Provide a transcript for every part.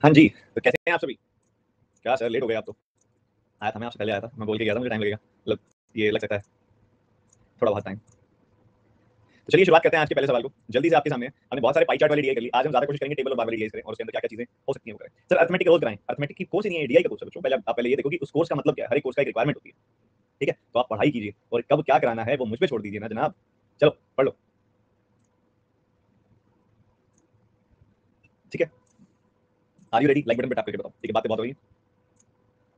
हाँ जी, तो कैसे हैं आप सभी? क्या सर लेट हो गए आप तो? आया था मैं आपसे पहले आया था, मैं बोल के गया था मुझे टाइम लगेगा, मतलब ये लग सकता है थोड़ा बहुत टाइम। तो चलिए शुरुआत करते हैं आज के पहले सवाल को। जल्दी से आपके सामने है। हमने बहुत सारे पाई चार्ट वाले डीआई कर लिए। आज हम ज़्यादा कोशिश करेंगे टेबल और बार वाले डीआई करें और उसके अंदर क्या-क्या चीज़ें हो सकती हैं वो करें। सर अरिथमेटिक रोज़ कराएँ, अरिथमेटिक की कौन सी नहीं है डीआई का कोर्स है बच्चों। पहले आप पहले ये देखो कि उस कोर्स का मतलब क्या है, हर एक कोर्स का एक रिक्वायरमेंट होती है, ठीक है? तो आप पढ़ाई कीजिए और कब क्या कराना है वो मुझ पे छोड़ दीजिए ना जनाब। चलो पढ़ लो, ठीक है? Are you ready? Like button पे टैप करके बताओ, ठीक है? बातें बहुत हो रही हैं।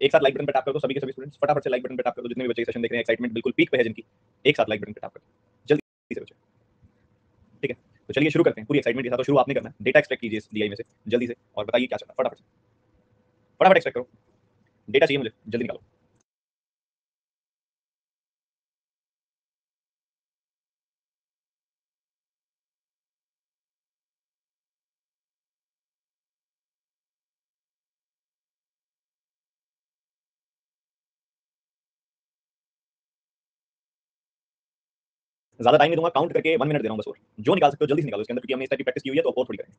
एक साथ लाइक बटन पे टैप कर दो सभी के सभी स्टूडेंट्स, फटाफट से लाइक बटन पे टैप कर दो जितने भी बच्चे सेशन देख रहे हैं, एक्साइटमेंट बिल्कुल पीक पे है जिनकी, एक साथ लाइक बटन पे टैप कर दो। जल्दी से बच्चे, ठीक है? तो चलिए शुरू करते हैं। पूरी एक्साइटमेंट के साथ। तो शुरू आपने करना है। डेटा एक्सट्रैक्ट कीजिए इस डीआई में से जल्दी से और बताइए क्या चल रहा है। फटाफट से फटाफट एक्सट्रैक्ट करो। डेटा चाहिए मुझे, जल्दी निकालो। ज्यादा टाइम नहीं दूंगा, काउंट करके 1 मिनट दे रहा हूं बस। और जो निकाल सकते हो जल्दी से निकालो इसके अंदर, क्योंकि हमने इस टाइप की प्रैक्टिस की हुई है तो और थोड़ी करेंगे।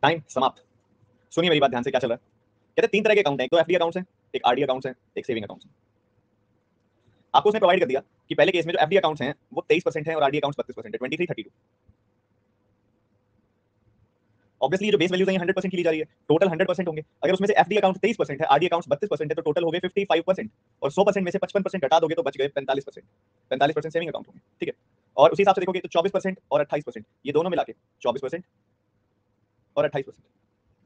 टाइम समाप्त। सुनिए मेरी बात ध्यान से, क्या चल रहा है। कहते हैं 3 तरह के अकाउंट हैं, एक तो एफडी अकाउंट्स हैं, एक आरडी अकाउंट्स हैं, एक सेविंग अकाउंट्स हैं। आपको उसने प्रोवाइड कर दिया कि पहले केस में जो एफडी अकाउंट्स हैं वो 23% है और आरडी अकाउंट्स 32% है, 23 32। ऑब्वियसली ये जो बेस वैल्यूज है 100% की ली जा रही है, टोटल 100% होंगे। अगर उसमें से एफडी अकाउंट 23% है, आरडी अकाउंट 32% है, तो टोटल हो गए 55%। और 100% में से 55% घटा दोगे तो बच गए 45%। 45% सेविंग अकाउंट होंगे, ठीक है? और उसी हिसाब से देखोगे तो 24% और 28%, ये दोनों मिला के 24% और 28%,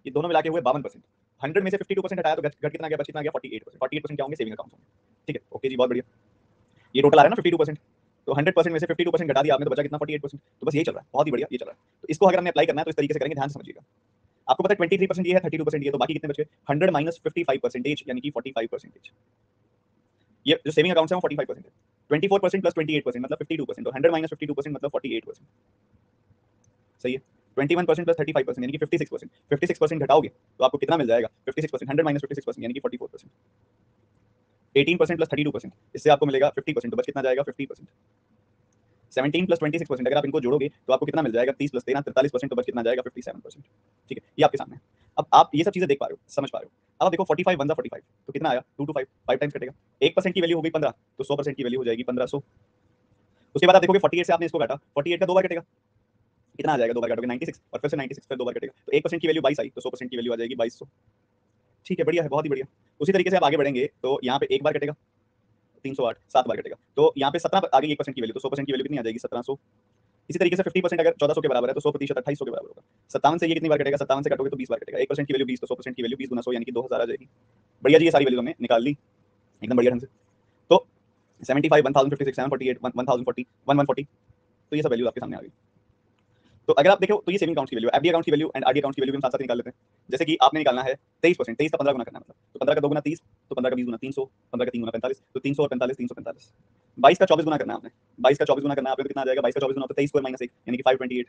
ये दोनों मिला के हुए 52%। 100 में से 52% हटाया तो घट कितना गया, बच कितना गया, 48%। 48% क्या होंगे, सेविंग अकाउंट होंगे, ठीक है? ओके जी, बहुत बढ़िया। ये टोटल आ रहा है ना 52%, तो 100% में से 52% घटा दिया आपने तो बचा कितना, 48%। तो बस यही चल रहा है, बहुत ही बढ़िया, ये चल रहा है। तो इसको अगर हमने अप्लाई करना है तो इस तरीके से करेंगे, ध्यान से समझिएगा। आपको पता है 23% ये है, 32% ये है, तो बाकी कितने बच गए, 100 माइनस 55% यानी कि 45%। ये जो सेविंग अकाउंट है वो 45% है। 24% प्लस 28% मतलब 52%, और 100 माइनस 52% मतलब 48%। सही है। 21% प्लस 35% यानी कि 56%। 56% घटाओगे तो आपको कितना मिल जाएगा, 56%। 100 माइनस 56% यानी कि 44%। 18% प्लस 32%, इससे आपको मिलेगा 50%, तो बच कितना जाएगा, 50%। 17 प्लस 26%, अगर आप इनको जोड़ोगे तो आपको कितना मिल जाएगा, 30 प्लस 13 43%, तो बच कितना जाएगा, 57%। ठीक है, ये आपके सामने है। अब आप ये सब चीजें देख पा रहे हो, समझ पा रहे हो। अब आप देखो 45 वन 45, तो कितना आया, 2 टू 5, 5 टाइम्स कटेगा। 1% की वैल्यू हो गई 15, तो 100% की वैल्यू हो जाएगी 1500। उसके बाद आप देखोगे 48 से आपने इसको काटा, 48 का 2 बार कटेगा, कितना आ जाएगा, 2 बार काटोगे 96, और फिर से 96 फिर 2 बार कटेगा, तो 1% की वैल्यू 22 आई, तो 100% की वैल्यू आ जाएगी 2200। ठीक है, बढ़िया है, बहुत ही बढ़िया। उसी तरीके से आप आगे बढ़ेंगे तो यहाँ पे एक बार कटेगा 308, 7 बार कटेगा, तो यहाँ पे 17 आ गई 1% की वैल्यू, तो 100% की वैल्यू कितनी आ जाएगी, 1700। इसी तरीके से 50% अगर 1400 के बराबर है तो 100% 2800 के बराबर होगा। 57 से ये कितनी बार कटेगा, 57 से कटोगे तो 20 बार कटेगा। 1% की वैल्यू 20, तो 100% की वैल्यू 20 गुना 100 यानी कि 2000 आ जाएगी। बढ़िया जी, ये सारी वैल्यू हमने निकाल ली एकदम बढ़िया ढंग से। तो 75 1056 748 1040 1140, तो ये सब वैल्यू आपके सामने आ गई। तो अगर आप देखो तो ये सेविंग अकाउंट की वैल्यू, एफडी अकाउंट की वैल्यू एंड आरडी अकाउंट की वैल्यू भी हम साथ साथ निकाल लेते हैं। जैसे कि आपने निकालना है 23%, 23 का 15 गुना करना है, मतलब तो 15 का 2 गुना 30, तो 15 का 20 गुना 300, 15 का 3 गुना 45, तो 300 और 45 345। 22 का 24 गुना करना है आपने, 22 का 24 गुना करना है आपने, तो कितना आ जाएगा, 22 का 24 गुना तो 23 स्क्वायर माइनस 1 यानी कि 528।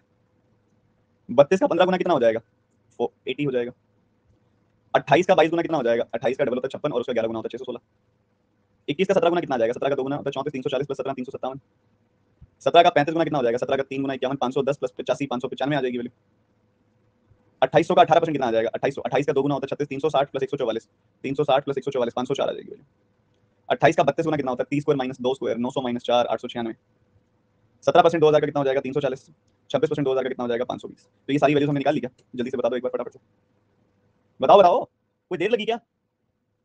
32 का 15 गुना कितना हो जाएगा, 80 हो जाएगा। 28 का 22 गुना कितना हो जाएगा, 28 का डबल होता है 56 और उसका 11 गुना होता है 616। 21 का 17 गुना कितना आ जाएगा, 17 का 2 गुना होता है 34 340 प्लस 17 357। 17 का 35 गुना कितना हो जाएगा, 17 का 3 गुना 51 510 प्लस 85 595 आ जाएगी वैल्यू। 2800 का 18% कितना आ जाएगा, 2800, 28 का 2 गुना होता है 36 360 प्लस 144, 360 प्लस 144 504 आ जाएगी वैल्यू। 28 का 32 गुना कितना होता है, 30 स्क्वायर माइनस 2 स्क्वायर 900 माइनस 4 896। 17% 2000 का कितना हो जाएगा, 340। 26% 2000 का कितना हो जाएगा, 520। तो ये सारी वैल्यूज हमने निकाल ली क्या, जल्दी से बता दो एक बार फटाफट से, बताओ बताओ, कोई देर लगी क्या,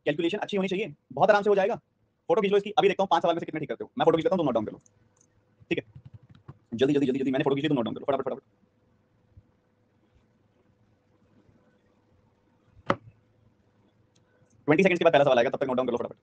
कैलकुलेशन अच्छी होनी चाहिए, बहुत आराम से हो जाएगा। फोटो खींच लो इसकी, अभी देखता हूँ 5 सवाल में से कितने ठीक करते हो। मैं फोटो खींच लेता हूँ, तुम नोट डाउन कर लो, ठीक है? जल्दी जल्दी जल्दी जल्दी, मैंने फोटो खींच ली, तुम नोट डाउन करो फटाफट फटाफट। ट्वेंटी सेकंड के बाद पहला सवाल आएगा, तब तक नोट डाउन कर लो फटाफट।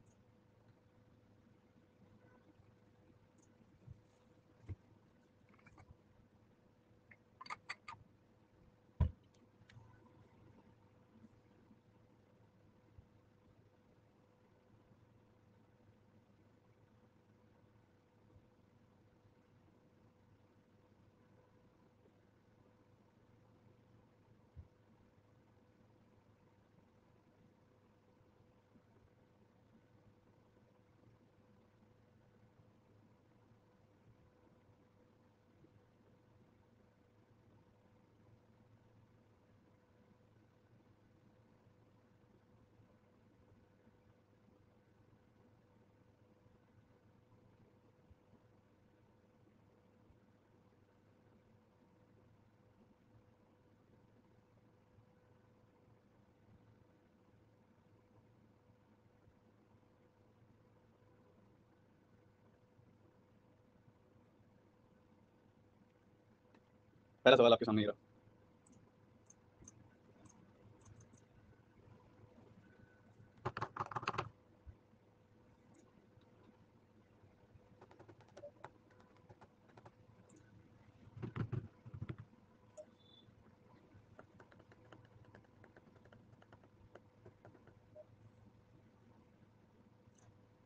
पहला सवाल आपके सामने ये रहा।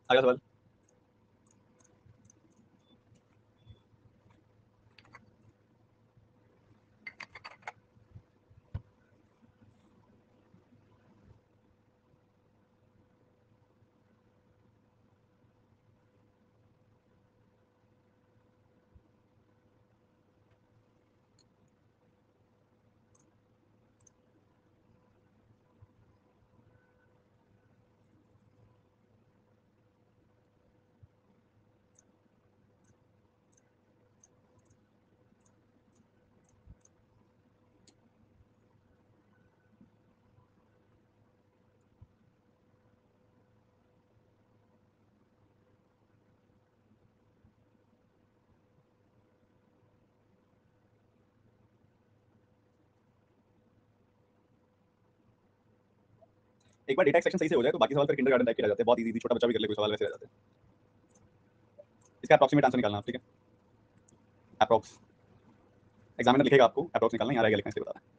अगला सवाल। एक बार डेटा एक्सट्रैक्शन सही से हो जाए तो बाकी सवाल फिर किंडरगार्टन टाइप के रह जाते हैं, बहुत इजी, छोटा बच्चा भी कर ले कोई सवाल वैसे रह जाते हैं। इसका अप्रॉक्सीमेट आंसर निकालना आप, ठीक है? अप्रॉक्स एग्जामिनर लिखेगा आपको, अप्रॉक्स निकालना, यहाँ रहेगा लिखना, इसलिए बता रहा है।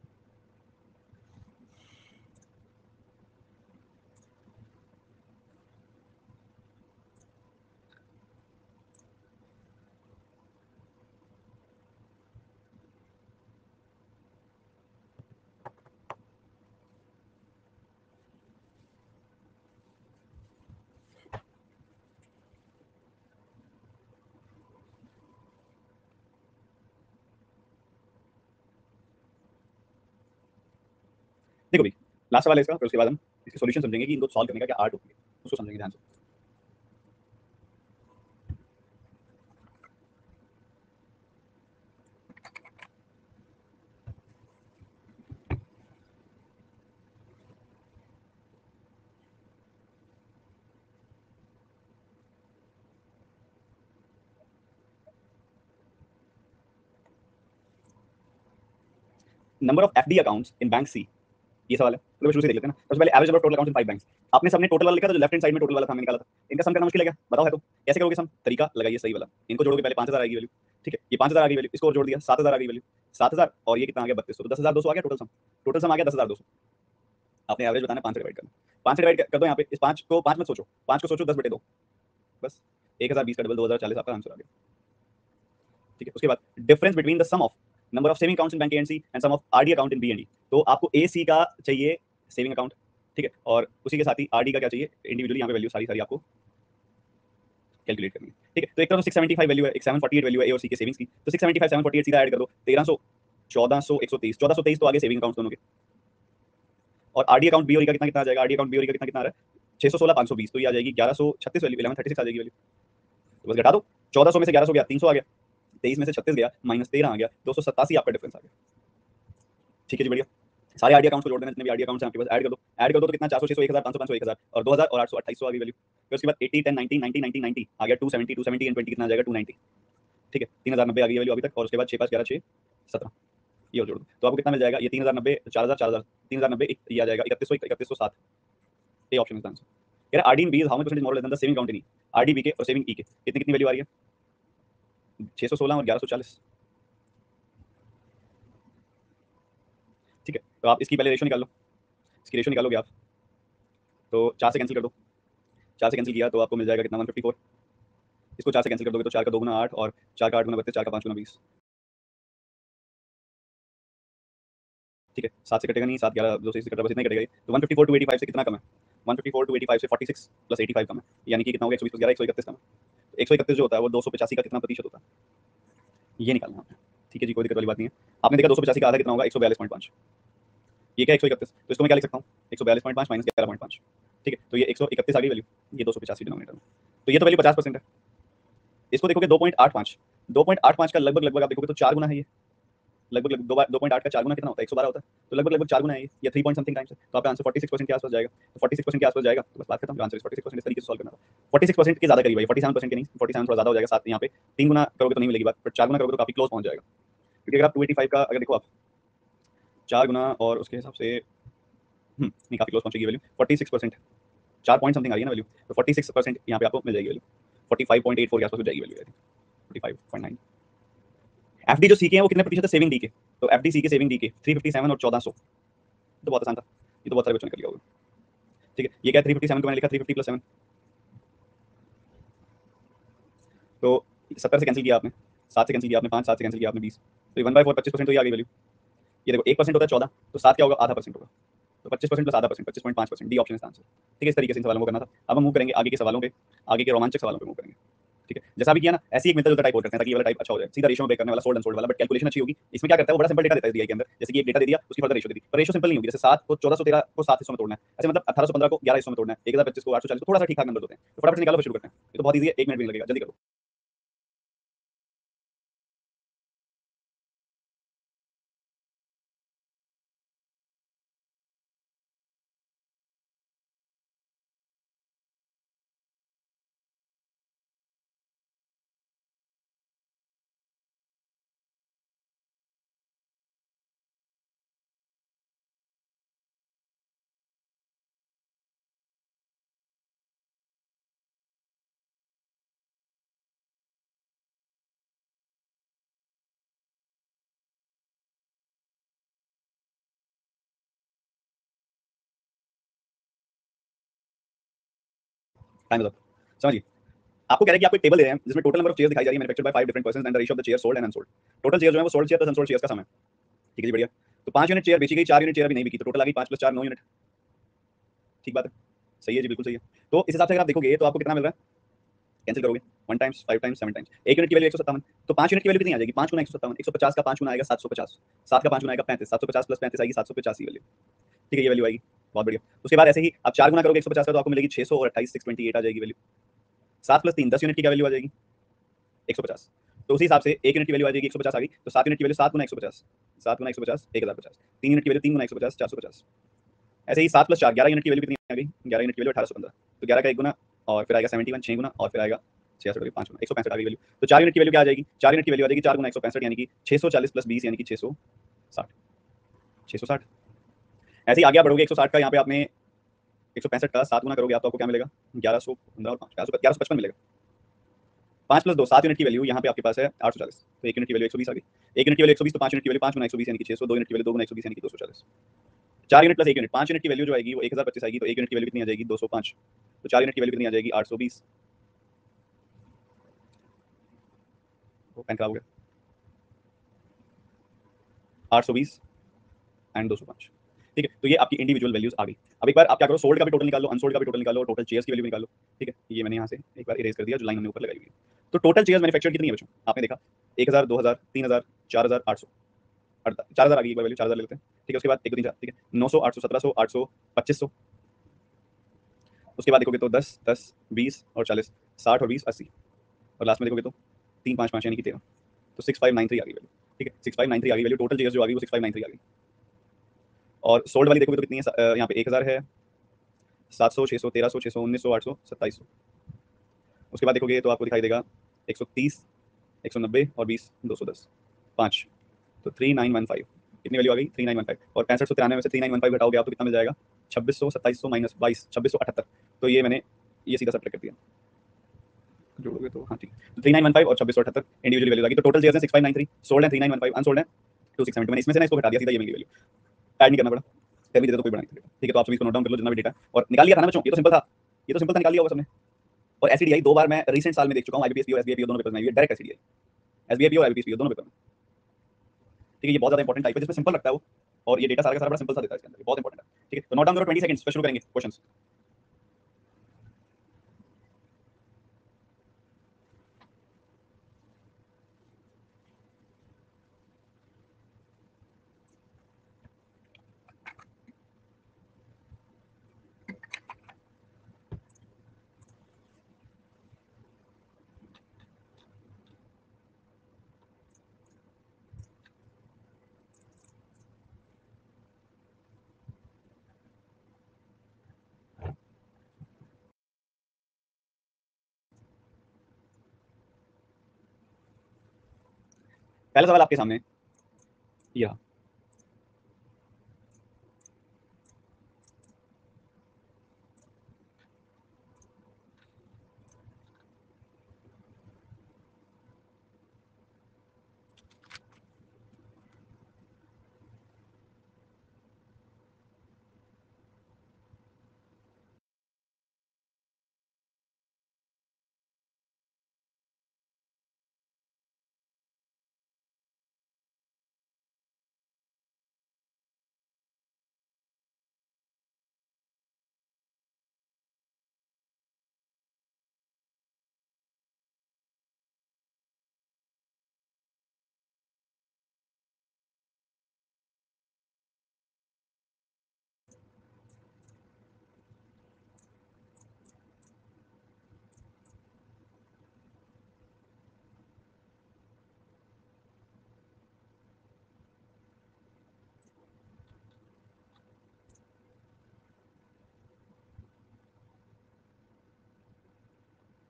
देखो भाई, लास्ट सवाल है इसका, फिर उसके बाद हम इसके सॉल्यूशन समझेंगे कि इनको सॉल्व करने का क्या आर्ट होती है, उसको समझेंगे ध्यान से। Number of FD accounts in bank C, ये सवाल है, तो शुरू से देख लेते हैं ना। सबसे पहले average number of total accounts in 5 banks. आपने सबने टोटल वाला लिखा था, जो लेफ्ट हैंड साइड में टोटल वाला था हमने निकाला था। इनका सम करना मुश्किल है क्या? बताओ है तो। कैसे करोगे सम? तरीका लगाइए सही वाला। इनको जोड़ोगे, पहले 5000 आएगी वैल्यू, ठीक है? ये 5000 आ गई वैल्यू, इसको और जोड़ दिया, 7000 आ गई वैल्यू, 7000 और ये कितना आ गया 3200, तो 10200 आ गया टोटल सम। टोटल सम आ गया 10200। आपने एवरेज बताना, 5 से डिवाइड करना। 5 से डिवाइड कर दो यहाँ पे, इस 5 को 5 मत सोचो, 5 को सोचो 10/2, बस 1020 का डबल 2040 आपका आंसर आ गया, ठीक है? उसके बाद difference between the sum of number of saving accounts in bank A and C and sum of RD account in B and D. तो आपको ए सी का चाहिए सेविंग अकाउंट, ठीक है? और उसी के साथ ही आरडी का क्या चाहिए इंडिविजुअली, यहाँ पे वैल्यू सारी सारी आपको कैलकुलेट करनी है, ठीक है? तो एक तरफ 675 वैल्यू है, एक 748 वैल्यू है ए और सी के सेविंग्स की, तो 675 748 सीधा ऐड कर दो, 1300 1400 123 1423 तो आगे सेविंग अकाउंट दोनों के। और आरडी अकाउंट बी और ई का कितना कितना आ जाएगा? आरडी अकाउंट बी और ई का कितना कितना आ रहा है? 616 520, तो ये आ जाएगी 1136 वैल्यू, 1136 आ जाएगी वैल्यू। तो बस घटा दो, 1400 में से 1100 गया 300 आ गया, 23 में से 36 गया -13 आ गया, 287 आपका डिफरेंस आ गया, ठीक है जी? बढ़िया। सारे आरडी अकाउंट्स को जोड़ देना, जितने भी आरडी अकाउंट्स हैं आपके पास ऐड कर दो तो कितना 400 600 1000 500 500 1000 और 2000 और 800 2800 आ गई वैल्यू। फिर उसके बाद 80 10 90 90 90 90 आ गया 270 270 एंड 20 कितना आ जाएगा 290। ठीक है 3090 आ गई वैल्यू अभी तक। और उसके बाद 6 5 11 6 17 ये और जोड़ दो तो आपको कितना मिल जाएगा, ये 3090 4000 4000 3090 ये आ जाएगा 3100 3107। ये ऑप्शन इज आंसर। कह रहा RD in B how much percentage more than the saving account in E. RD B के और सेविंग ई के कितनी कितनी वैल्यू आ रही है, 616 और 1140। ठीक है तो आप इसकी पहले रेशियो निकाल लो, इसकी रेशियो निकालोगे आप तो 4 से कैंसिल कर दो, 4 से कैंसिल किया तो आपको मिल जाएगा कितना 154। इसको 4 से कैंसिल कर दोगे तो 4 का 2 गुना 8 और 4 का 8 गुना 32 4 का 5 गुना 20। ठीक है 7 से कटेगा नहीं, 7 11 2 से कटेगा बस इतना ही कटेगा। तो 154 टू 85 से कितना कम है, 154 टू 85 से 46 प्लस 85 कम है, यानी कि कितना हो गया 120 11 131 कम है। तो 131 जो होता है वो 285 का कितना प्रतिशत होता है ये निकालना है। ठीक है जी कोई दिक्कत वाली बात नहीं है। आपने देखा 285 का आधा कितना होगा 142.5। ये क्या 131 तो इसको मैं क्या लिख सकता हूँ 142.5 माइनस 11.5। ठीक है तो ये 131 आ गई वैल्यू, ये 285 डिनोमिनेटर में। तो ये तो वैल्यू 50% है। इसको देखोगे 2.85 2.85 का लगभग लगभग आप देखोगे तो 4 गुना है ये, लगभग लगभग 2.8 का 4 गुना कितना होता है 112 होता है। तो लगभग लगभग 4 गुना है ये, या 3 पॉइंट समथिंग टाइम्स है। तो आपका आंसर 46% के आसपास जाएगा। तो 46% के आसपास जाएगा तो बस बात खत्म। आंसर 46% इस तरीके से सॉल्व करना था। 46% के ज्यादा करीब है, 47% के नहीं, 47 थोड़ा ज्यादा हो जाएगा। साथ यहाँ पे 3 गुना करोगे तो नहीं मिलेगी बात, बट 4 गुना करोगे तो काफी क्लोज पहुंच जाएगा। क्योंकि अगर आप 285 का अगर देखो आप 4 गुना और उसके हिसाब से नहीं काफी क्लोज पहुंचेगी वैल्यू 46%, 4 पॉइंट समथिंग आ रही है ना वैल्यू। तो 46% यहाँ पे आपको मिल जाएगी वैल्यू, 45.84 के आसपास हो जाएगी वैल्यू, 45.9। एफडी जो सीके हैं वो कितने प्रतिशत है सेविंग डी के, तो एफडी सीके सेविंग डी के 357 और 1400। तो बहुत आसान था, ये तो बहुत सारे बच्चों ने कर लिया होगा। ठीक है ये क्या 357 को मैंने लिखा 350 प्लस 7, तो 70 से कैंसिल किया आपने, 7 से कैंसिल किया आपने 5, 7 से कैंसिल किया आपने 20, तो ये 1/4 25% तो ये आ गई वैल्यू। ये देखो 1% होता है 14, तो 7 क्या होगा आधा परसेंट होगा, तो 25% प्लस आधा परसेंट 25.5%। डी ऑप्शन इसका आंसर। ठीक है इस तरीके से इन सवालों को करना था। अब हम मूव करेंगे आगे के सवालों पे, आगे के रोमांचक सवालों पे मूव करेंगे। ठीक है जैसा भी किया ना ऐसी एक मिलता जुलता टाइप और करते हैं ताकि ये वाला टाइप अच्छा हो जाए, सीधा रेशियो ब्रेक करने वाला सोल्ड अनसोल्ड वाला, बट कैलकुलेशन अच्छी होगी। इसमें क्या करता है वो बड़ा सिंपल डेटा देता है दिया के अंदर, जैसे कि एक डेटा दे दिया उसकी फर्दर रेशियो दे दी, पर रेशियो सिंपल नहीं होगी। जैसे 7 को 1413 को 7 हिस्सों में तोड़ना है, ऐसे मतलब 1815 को 11 हिस्सों में तोड़ना है, 1025 को 840 को, थोड़ा सा ठीक ठाक नंबर होते हैं। तो फटाफट से निकालो, शुरू करते हैं। ये तो बहुत ईजी है, 1 मिनट भी नहीं लगेगा, जल्दी करो। टाइम बताओ, समझिए आपको कह रहे हैं कि आपको एक टेबल दे रहे हैं जिसमें टोटल नंबर ऑफ चेयर्स दिखाई जा रही है manufactured by 5 different persons and the ratio of the chair sold and unsold. Total chair जो है वो sold chair plus unsold chairs का सम है। ठीक है जी बढ़िया। तो 5 यूनिट चेयर बेची गई, 4 यूनिट चेयर अभी नहीं बिकी, तो टोटल आ गई 5 प्लस 4 9 यूनिट। ठीक बात है, सही है जी बिल्कुल सही है। तो इस हिसाब से अगर आप देखोगे तो आपको कितना मिल रहा है, कैंसिल करोगे 1 टाइम्स 5 टाइम्स 7 टाइम्स, 1 यूनिट की वैल्यू 157, तो 5 यूनिट की वैल्यू कितनी आ जाएगी 5 गुना 157, 150 का 5 गुना आएगा 750, 7 का 5 गुना आएगा 35, 750 प्लस 35 आएगी 785 वैल्यू। ठीक है ये वैल्यू आएगी, बहुत बढ़िया। उसके बाद ऐसे ही आप 4 गुना करोगे 150 का तो आपको मिलेगी 600 और 28 628 आ जाएगी वैल्यू। 7 प्लस 3 10 यूनिट की क्या वैल्यू आ जाएगी 150। तो उसी हिसाब से 1 यूनिट की वैल्यू आ जाएगी 150 आ गई, तो 7 यूनिट की वैल्यू 7 गुना 150, 7 गुना 150 1050, 3 यूनिट की वैल्यू 3 गुना 150 450। ऐसे ही 7 प्लस 4 11 यूनिट की वैल्यू कितनी आ गई, 11 यूनिट की वैल्यू 1815, तो 11 का 1 गुना और फिर आएगा 71 6 गुना और फिर आएगा 66 5 गुना 165 आ गई वैल्यू। तो 4 यूनिट की वैल्यू क्या आ जाएगी, 4 यूनिट की वैल्यू आ जाएगी 4 गुना 165 यानी कि 640 प्लस 20 यानी कि 660 660। ऐसे ही आगे आप बढ़ोगे 160 का यहाँ पे आपने 165 का 7 गुना करोगे आप तो आपको क्या मिलेगा 1115 और 5 1155 मिलेगा। 5 प्लस 2 7 यूनिट की वैल्यू यहाँ पे आपके पास है 840, तो 1 यूनिट की वैल्यू 120 आ गई। 1 यूनिट की वैल्यू 120 तो 5 यूनिट की वैल्यू 5 गुना 120 यानी कि 600, 2 यूनिट की वैल्यू 2 गुना 120 यानी कि 240। 4 यूनिट प्लस 1 यूनिट 5 यूनिट की वैल्यू जो आएगी वो 1025 आएगी, तो 1 यूनिट की वैल्यू कितनी आ जाएगी 205, तो 4 यूनिट की वैल्यू कितनी आ जाएगी 820। वो पेन खराब हो गया, 820 एंड 205। ठीक है तो ये आपकी इंडिविजुअल वैल्यूज आ गई। अब एक बार आप क्या करो सोल्ड का भी टोटल निकालो, अनसोल्ड का भी टोटल निकालो, टोटल चेयर्स की वैल्यू निकालो। ठीक है ये मैंने यहाँ से एक बार इरेज कर दिया जो लाइन हमने ऊपर लगाई हुई है। तो टोटल चेयर्स मैन्युफैक्चर्ड कितनी है बच्चों आपने देखा 1000 2000 3000 4000 800 4000 आ गई, एक बार वैल्यू 4000 ले लेते हैं। ठीक है उसके बाद 1 2 3 4 ठीक है 900 800 1700 800 2500। उसके बाद देखोगे तो 10 10 20 और 40 60 और 20 80 और लास्ट में देखोगे तो 3 5 5 यानी कि 13, तो 6593 आ गई वैल्यू। ठीक है 6593 आ गई वैल्यू, टोटल चेयर्स जो आ गई वो 6593 आ गई। और सोल्ड वाली देखोगे तो कितनी है, यहाँ पे 1000 है, 700, 600, 1300, 600, 1900, 800, 2700। उसके बाद देखोगे तो आपको दिखाई देगा 130, 190 और 20, 210, 5, तो 3915 कितनी वैल्यू आ गई 3915। और 6593 में से 3915 घटाओगे आप तो कितना मिल जाएगा 2600, 2700 माइनस 22, 2678। तो ये मैंने ये सीधा सब्ट्रैक्ट कर दिया, जोड़ोगे तो हाँ ठीक। तो 3915 और 2678 इंडिविजुअल वैल्यू आ गई। तो टोटल शेयर्स हैं 6593, सोल्ड है 3915, अनसोल्ड है 2670। मैंने इसमें से ना इसको घटा दिया, सीधा ये मिल गई वैल्यू, ऐड नहीं करना पड़ा। फिर भी दे तो कोई बड़ा नहीं था। ठीक है, तो आप सभी इसको नोट डाउन कर लो जितना भी डेटा है। और निकाल लिया था ना बच्चों, ये तो सिंपल था, ये तो सिंपल था, निकाल लिया होगा सबने। और एसडीआई 2 बार मैं रिसेंट साल में देख चुका हूँ, आईबीपीएस और एसबीआई दोनों पेपर में, डायरेक्ट एसडीआई, एसबीआई और आईबीपीएस दोनों पेपर में। ठीक है, ये बहुत ज्यादा इंपॉर्टेंट टाइप है जिसमें सिंपल लगता है वो, और ये डेटा सारा का सारा बड़ा सिंपल सा देता है इसके अंदर, बहुत इंपॉर्टेंट है। ठीक है, तो नोट डाउन करो 20 सेकंड्स पे शुरू करेंगे क्वेश्चंस। पहला सवाल आपके सामने ये रहा।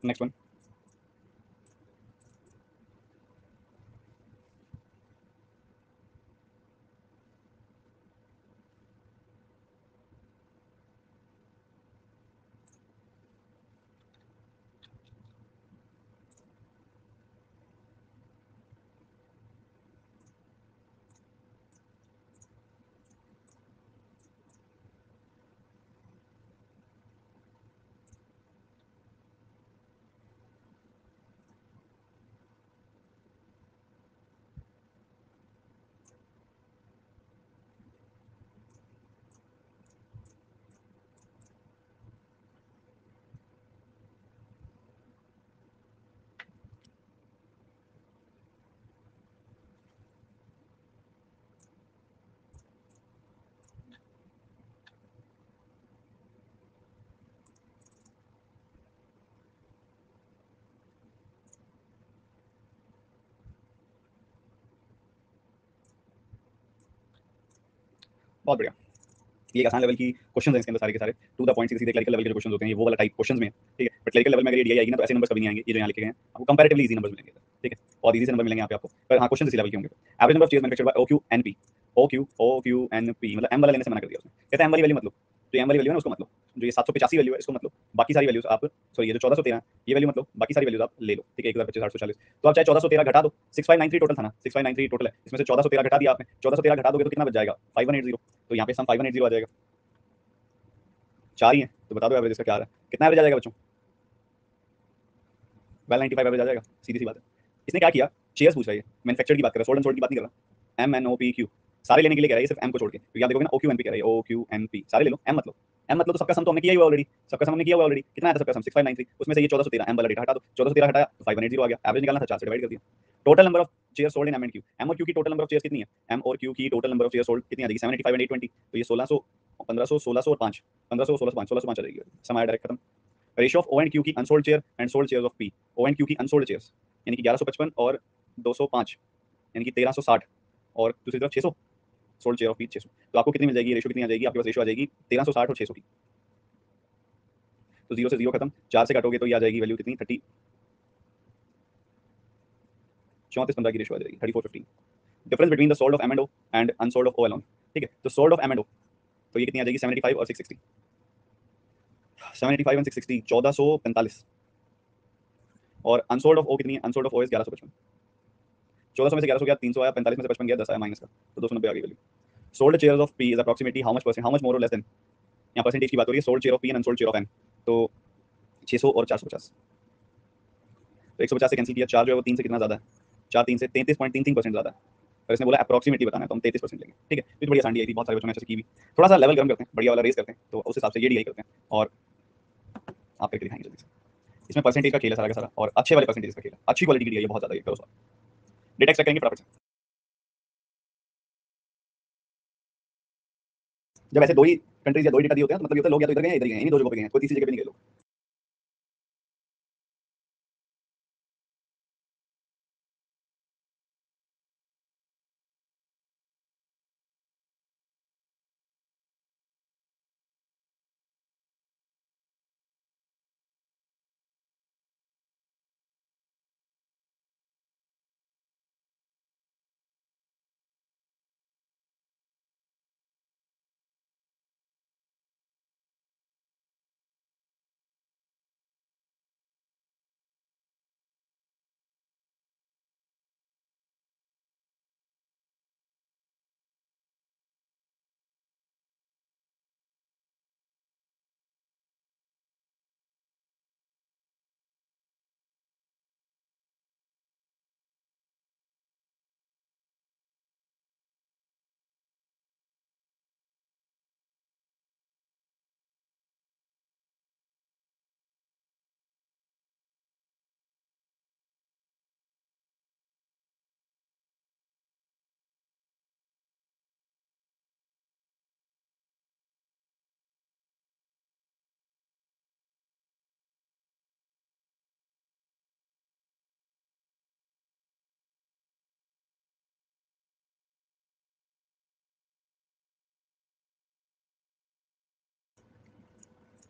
Next one. बहुत बढ़िया, ये एक आसान लेवल की क्वेश्चन है इसके अंदर सारे के सारे, टू द पॉइंट, सीधे क्लरिकल लेवल के जो क्वेश्चन होते हैं ये वो वाला टाइप क्वेश्चन में। ठीक है, बट क्लरिकल लेवल में अगर ये डीआई आएगी ना तो ऐसे नंबर्स कभी नहीं आएंगे, ये जो यहाँ लिखे गए हैं आपको कंपैरेटिवली इजी नंबर्स मिलेंगे। ठीक है, और इजी से नंबर मिलेंगे यहाँ पे आपको, पर हाँ क्वेश्चन इसी लेवल के होंगे। Average number of chairs manufactured by OQNP, OQNP मतलब एम वाला लेने से मना कर दिया उसने, कहते हैं एम वाली वैल्यू मतलब, जो एम वाली वैल्यू है ना उसको मतलब, जो ये 785 वैल्यू है इसको मतलब, बाकी सारी वैल्यूज आप, सॉरी ये जो 1413 ये वैल्यू मतलब, बाकी सारी वैल्यूज आप ले लो। ठीक है, 1025, 840, तो आप चाहे 1413 घटा दो, 6593 टोटल था ना, 6593 टोटल है, इसमें से 1413 घटा दिया आपने, 1413 घटा दोगे तो कितना बच जाएगा 5180। तो यहाँ पे सम 5180 आ जाएगा, 4 ही है तो बता दो एवरेज इसका क्या आ रहा है, कितना एवरेज आ जाएगा बच्चों, 1295 एवरेज आ जाएगा, सीधी सी बात है। इसने क्या किया, चेयर्स पूछ रहा है, मैन्युफैक्चर्ड की बात कर रहा है, सोल्ड एंड सोल्ड की बात नहीं कर रहा, M N O P Q सारे लेने के लिए कह रहा है, ये सिर्फ एम को छोड़ के, क्योंकि आप देखोगे ना ओ क्यू एन पी कह रहा है, ओ क्यू एन पी सारे ले लो, एम मतलब तो सबका सम तो हमने किया ही हुआ ऑलरेडी, सबका सम हमने किया हुआ ऑलरेडी, कितना आया था सबका सम 6593, उसमें से ये 1413 एम वाला डेटा हटा दो, 1413 हटाया तो 5180 आ गया, एवरेज निकालना था 4 से डिवाइड कर दिया। Total number of chair sold in M and Q, M और क्यू की टोटल नंबर ऑफ चेयर्स कितनी है, एम और क्यू की total number of chair sold कितनी आ जाएगी 785 एंड 820, तो ये 1600, 1500, 1600 और 5, 1500, 1600, 5, 1605 आ जाएगी, सम आया डायरेक्ट खत्म। Ratio of O and Q की unsold chair and sold chairs of P, O and Q की अनसोल्ड चेयर्स यानी कि 1155 और 205 यानी कि 1360 और दूसरी तरफ 600, सोल्ड शेयर ऑफ पी 600, तो आपको कितनी मिल जाएगी, रेशो कितनी आ जाएगी, आपके पास रेशो आ जाएगी 1360 और 600 की। तो 0 से 0 खत्म, 4 से काटोगे तो ये आ जाएगी वैल्यू कितनी 30, 34-15 की रेशो आ जाएगी 34-15। Difference between the sold of M and O and unsold of O alone, ठीक है। तो sold of M and O तो ये कितनी आ जाएगी 75 और 660, 75 एंड 660 1445, और अनसोल्ड ऑफ ओ कितनी है, अनसोल्ड ऑफ ओ इज 1155, 1400 में से 1100 गया, 300 आया, 45 में से 55 गया, 10 आया माइनस का, तो 290 आ गई value. Sold shares of P is approximately how much percent, how much more और लेस देन, यहाँ परसेंटेज की बात हो रही है, sold share of P and unsold share of N, तो 600 और 450, तो 150 से कैंसिल किया, 4 जो है वो 3 से कितना ज़्यादा है, 4 3 से 33.33% ज़्यादा है, और इसने बोला अप्रॉक्सिमेटली बताना है, तो हम 33% लेंगे, ठीक है। तो बड़ी आसान डी थी, बहुत सारे बच्चों ने अच्छे से की भी। थोड़ा सा लेवल गर्म करते हैं, बढ़िया वाला रेस करते हैं, तो उस हिसाब से ये डी करते हैं और आप करके दिखाएंगे जल्दी से। इसमें परसेंटेज का खेल है सारा का सारा, और अच्छे वाले परसेंटेज का खेल है, अच्छी क्वालिटी की डी है बहुत ज़्यादा, ये करो डेटा एक्सट्रैक्ट करेंगे फटाफट से। जब ऐसे दो ही कंट्रीज या दो ही डेटा दिए होते हैं तो मतलब ये होता है लोग या तो इधर गए या इधर गए, इन दो जगहों पे गए हैं, कोई तीसरी जगह पे नहीं गए लोग।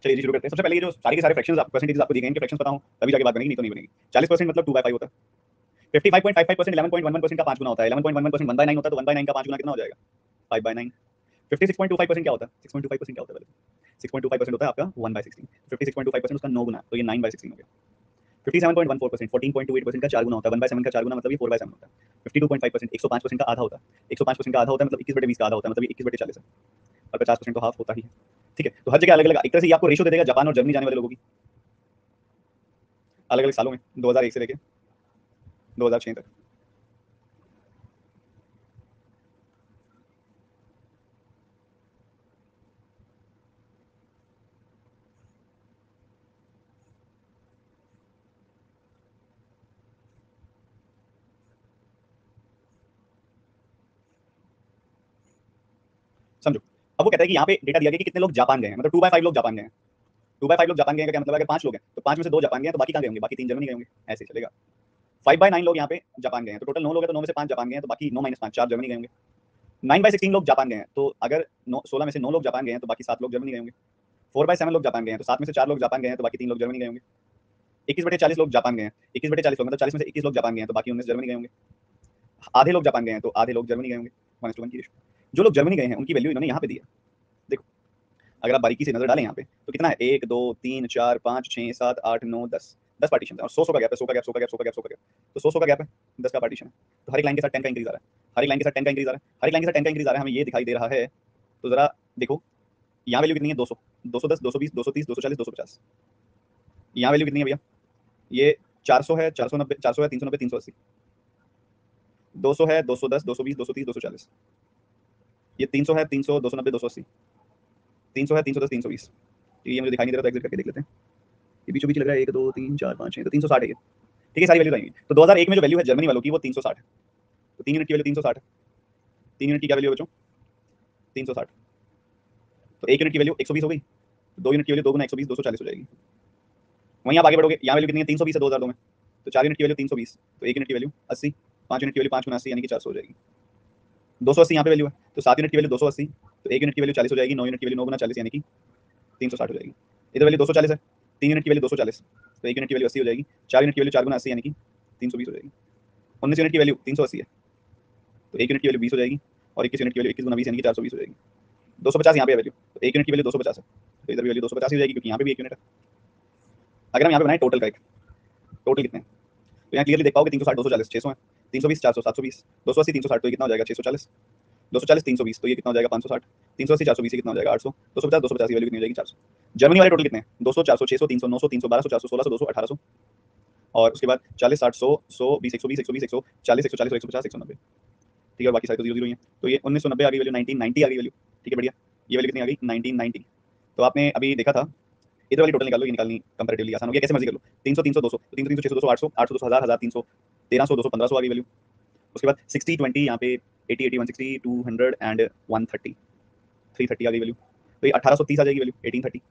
चलिए जी शुरू करते हैं। सबसे पहले ये जो सारे के सारे फ्रैक्शंस आप परसेंटेज आपको दिए गए, इनके फ्रैक्शंस पता हो तभी जाके बात बनेगी, नहीं तो नहीं बनेगी। 40% मतलब 2/5 होता है, 55.55% 11.11% का 5 गुना होता है, 11.11% 1/9 होता है, तो 1/9 का 5 गुना कितना हो जाएगा 5/9। 56.25% क्या होता है, 6.25% क्या होता है, 6.25% होता है आपका 1/16, 56.25% उसका 9 गुना, तो ये 9/16 हो गया। 57.14% 14.28% का 4 गुना होता है, 1/7 का 4 गुना मतलब ये 4/7 होता है। 52.5% 105% का आधा होता है, 105% का आधा होता है मतलब 21/20 का आधा होता है, मतलब ये 21/40 है, और 50% तो हाफ होता ही है, ठीक है। तो हर जगह अलग अलग एक तरह से ये आपको रेशो दे देगा जापान और जर्मनी जाने वाले लोगों की अलग अलग सालों में, 2001 से लेके 2006 तक। समझो, अब वो कहता है कि यहाँ पे डेटा दिया गया कि कितने लोग जापान गए हैं, मतलब 2/5 लोग जापान गए हैं। 2/5 लोग जापान गए हैं का क्या मतलब है, अगर 5 लोग हैं तो 5 में से 2 जापान गए हैं, तो बाकी कहाँ गए होंगे, बाकी 3 जर्मनी गए होंगे, ऐसे चलेगा। 5/9 लोग यहाँ पे जापान गए हैं, तो टोटल 9 लोग हैं, तो 9 में से 5 जापान गए हैं, तो बाकी 9 - 5 4 जर्मनी गए होंगे। 9/16 लोग जापान गए हैं, तो अगर 16 में से 9 लोग जापान गए हैं, तो बाकी 7 लोग जर्मनी गए होंगे। 4/7 लोग जापान गए हैं, तो 7 में से 4 लोग जापान गए हैं, तो बाकी 3 लोग जर्मनी गए होंगे। 21/40 लोग जापान गए हैं, 21/40 लोग मतलब 40 में से 21 लोग जापान गए हैं, तो बाकी 19 जर्मनी गए होंगे। आधे लोग जापान गए हैं, तो आधे लोग जर्मनी गए होंगे, 1:1 की रेशो। जो लोग जर्मनी गए हैं उनकी वैल्यू इन्होंने यहाँ पे दी है, देखो अगर आप बारीकी से नजर डालें यहाँ पे तो कितना है 1 2 3 4 5 6 7 8 9 10 पार्टीशन है, और 100 का गैप है, 100 का गैप, 100 का गैप, 100 का गैप, 100 का गैप, तो 100 का गैप है, 10 का पार्टीशन है, तो हर एक लाइन के साथ 10 का इंक्रीज आ रहा है, हर एक लाइन के साथ 10 का इंक्रीज आ रहा है, हर एक लाइन के साथ 10 का इंक्रीज आ रहा है, हमें ये दिखाई दे रहा है। तो जरा देखो यहाँ वैल्यू कितनी है 200 210 220 230 240 250, यहाँ वैल्यू कितनी है भैया, ये 400 है, 490 400 है, 390 380, 200 है, 210 220 230 240, ये 300 है, 300 290 280, 300 है, 310 320, ये मुझे दिखाई नहीं दे रहा, तो एग्जिट करके देख लेते हैं। ये बीचों बीच लग रहा है 1 2 3 4 5 6, तो 360 है ये, ठीक है। सारी वैल्यू आएंगी, तो 2001 में जो वैल्यू है जर्मनी वालों की वो 360 है, तो 3 यूनिट की वैल्यू 360 है, 3 यूनिट की क्या वैल्यू है बच्चों 360, तो 1 यूनिट की वैल्यू 120 हो गई, 2 यूनिट की वैल्यू 2 गुना 120 240 हो जाएगी। वहीं आप आगे बढ़ोगे, यहाँ वैल्यू कितनी है 320 है 2002 में, तो 4 यूनिट की वैल्यू 320, तो 1 यूनिट की वैल्यू 80, 5 यूनिट की वैल्यू 5 गुना 80 यानी कि 400 हो जाएगी। 280 यहाँ पे वैल्यू है, तो 7 यूनिट की वैल्यू 280, तो 1 यूनिट की वैल्यू 40 हो जाएगी, 9 यूनिट की वैल्यू 9 गुना 40 यानी कि 360 हो जाएगी। इधर वैल्यू 240 है, 3 यूनिट की वैल्यू 240, तो 1 यूनिट की वैल्यू 80 हो जाएगी, 4 यूनिट की वैल्यू 4 गुना 80 यानी कि 320 हो जाएगी। 19 यूनिट की वैल्यू 380 है, तो 1 यूनिट की वैल्यू 20 हो जाएगी, और 21 यूनिट की वैल्यू 21 गुना 20 यानी कि 420 हो जाएगी। 250 यहाँ पे है वैल्यू, तो 1 यूनिट की वैल्यू 250 है, तो इधर भी वैल्यू 250 ही हो जाएगी क्योंकि यहाँ पे भी 1 यूनिट है। अगर हम यहाँ पे बनाए टोटल का एक, टोटल कितने हैं, तो यहाँ क्लियरली देख पाओगे 360 240 600 है, 320 400 720, 280 360 तो ये कितना हो जाएगा 640, 240 320 तो ये कितना हो जाएगा 560, 380 420 ये कितना हो जाएगा 800, 250 250 की वैल्यू कितनी हो जाएगी 400। जर्मनी वाले टोटल कितने हैं 200 400 600 300 900 300 1200 400 1600 200 1800, और उसके बाद 40 60 100 100 20 120 120 140 140 150 190, ठीक है, बाकी सारे तो जीरो जीरो ही हैं। तो ये 1990 आ गई वैल्यू, 1990 आ गई वैल्यू, ठीक है बढ़िया। ये वैल्यू कितनी आ गई 1990। तो आपने अभी देखा था, इधर वाली टोटल निकाल लो, ये निकालनी कंपैरेटिवली आसान हो गया, कैसे मर्जी कर लो, 300 300 200, 300 300 600 200 800 800 200 1000 1000 300 1300 200 1500 आ गई वैल्यू। उसके बाद 60 20 यहाँ पे 80 80 160 200 एंड 130 330 आ गई वैल्यू। तो ये 1830 आ जाएगी वैल्यू 1830,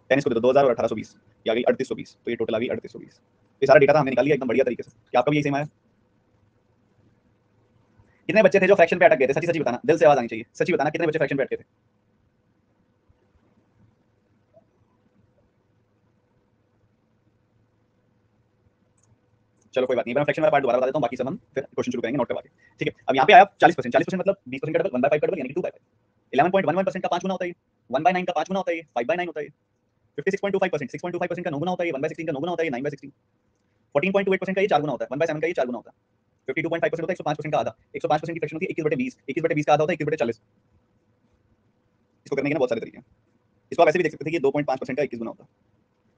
10 इसको दे दो 2000 और 1820 ये आ गई 3820, तो ये टोटल आ गई 3820। ये सारा डेटा था हमने निकाल लिया एकदम बढ़िया तरीके से। क्या आपका भी यही सेम आया? कितने बच्चे थे जो फ्रैक्शन पे अटक गए थे, सच्ची सच्ची बताना, दिल से आवाज आनी चाहिए, सच्ची बताना कितने बच्चे फ्रैक्शन पे अटके थे। चलो कोई बात नहीं, मैं फ्रैक्शन वाला पार्ट दोबारा बता देता हूँ, बाकी सब हम फिर क्वेश्चन शुरू करेंगे नोट करवा के, ठीक है। अब यहाँ पे आया 40%, 40% मतलब 20% का डबल 1/5 का डबल यानी कि 2/5, 11.11% का 5 गुना होता है, 1/9 का 5 गुना होता है, 5/9 होता है, 56.25% 6.25% का 9 गुना होता है, 1/16 का 9 गुना होता है, 9/16, 14.28% का ये 4 गुना होता है, 1/7 का ये 4 गुना होता है, 52.5% होता है 105% का आधा, 105% की फ्रैक्शन होती है 21/20, 21/20 का आधा होता है 21/40। इसको करने के ना बहुत सारे तरीके हैं। इसको आप ऐसे भी देख सकते थे कि 2.5% का 21 गुना होता है,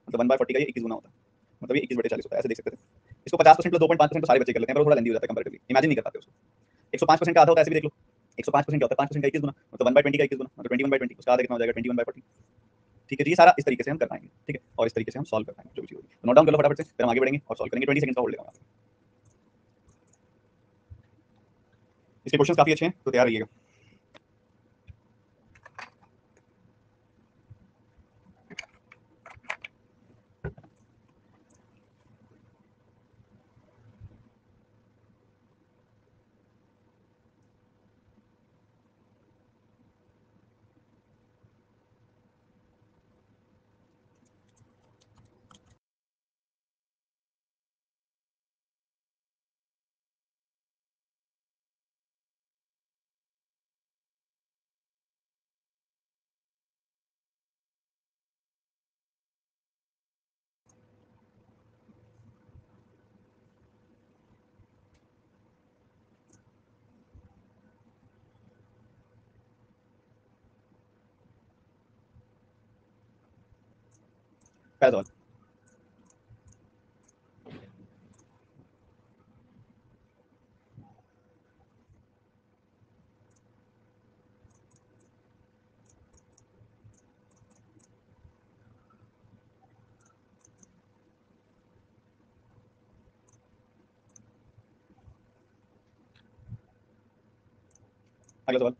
मतलब 1/40 का ये 21 गुना होता है, मतलब ये 21/40 होता है, ऐसे देख सकते थे। इसको 50% प्लस 2.5% तो सारे बच्चे कर लेते हैं, पर थोड़ा लेंदी हो जाता है कंपैरेटिवली, इमेजिन नहीं कर पाते उसको। 105% का आधा होता है, ऐसे भी देख लो, 105% क्या होता है 5% का 21 गुना, मतलब 1/20 का 21 गुना, मतलब 21/20, उसका आधा कितना हो जाएगा 21/40, ठीक है। तो ये सारा इस तरीके से हम कर पाएंगे, ठीक है, और इस तरीके से हम सॉल्व कर पाएंगे जो भी चीज होगी। तो नोट डाउन कर लो फटाफट से, फिर हम आगे बढ़ेंगे और सॉल्व करेंगे। 20 सेकंड का होल्ड लेगा। इसके क्वेश्चंस काफी अच्छे हैं, तो तैयार रहिएगा। पहला सवाल, अगला सवाल।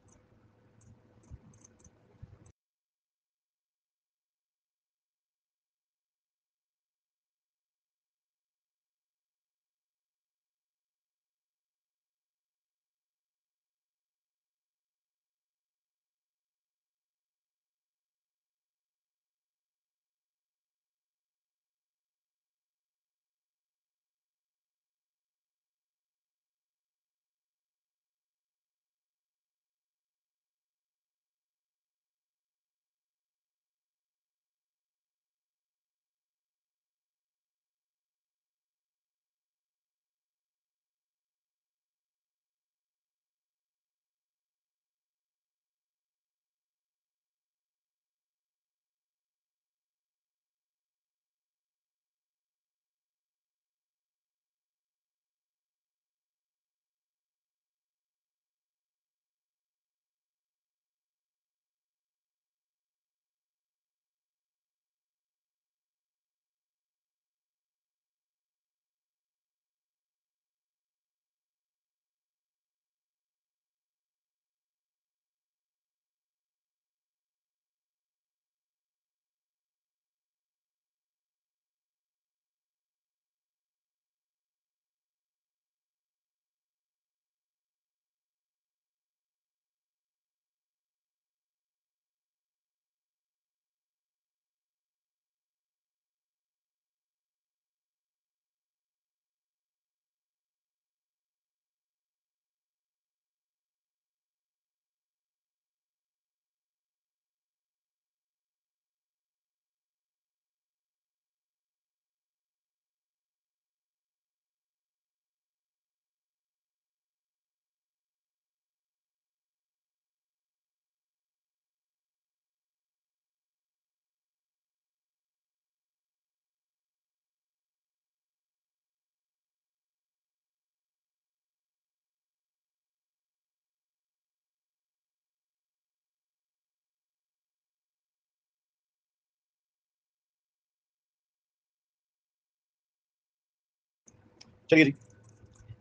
चलिए जी,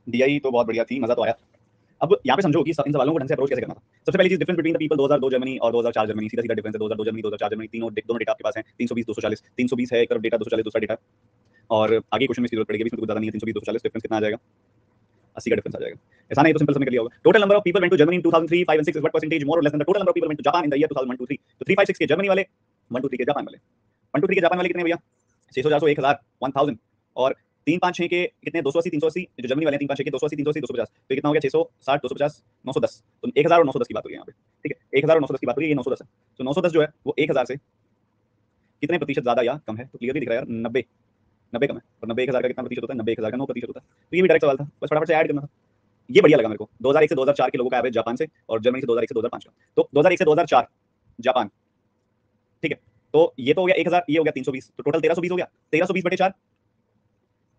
डीआई तो बहुत बढ़िया थी, मजा तो आया। अब यहाँ पे समझो कि इन सवालों को ढंग से अप्रोच कैसे करना था। सबसे पहली चीज, difference between the people 2002 Germany और 2004 जर्मनी, सीधा सीधा डिफरेंस है। 2002 जर्मनी 2004 जर्मनी, दोनों डेटा आपके पास है। 320 240, 320 है एक तरफ डेटा, 240 दूसरा डेटा। और आगे क्वेश्चन में इसकी जरूरत पड़ेगी, इसमें कुछ ज्यादा नहीं है। 320 240 डिफरेंस कितना आ जाएगा? 80 का डिफरेंस आ जाएगा। ऐसा नहीं तो सिंपल समझ कर लिया होगा। Total number of people went to Germany in 2003 5 and 6 is what percentage more or less than the total number of people went to Japan in the year 2001 2 3। तो 3 5 6 के जर्मनी वाले, 1 2 3 के जापान वाले। 1 2 3 के जापान वाले कितने भैया? 600 400 1000 1000। और 3 5 6 के कितने? 280 380। जो जर्मनी वाले हैं 3 5 6 के 280 380 250। तो कितना हो गया? 660 250 910। तो 1000 और 910 की बात हो रही है यहाँ पे, ठीक है। 1000 और 910 की बात हो रही है, ये 910 है। तो 910 जो है वो 1000 से कितने प्रतिशत ज्यादा या कम है? तो क्लियरली दिख रहा है यार, 90 90 कम है। और 90 1000 का कितना प्रतिशत होता है? 90 1000 का 9% होता है। तो ये भी डायरेक्ट सवाल था, बस फटाफट से ऐड करना था। ये बढ़िया लगा मेरे को। 2001 से 2004 के लोगों का एवरेज जापान से, और जर्मनी से 2001 से 2005 का। तो 2001 से 2004 जापान, ठीक है। तो ये तो हो गया 1000, ये हो गया 320, तो टोटल 1320 हो गया। 1320 बटे 4,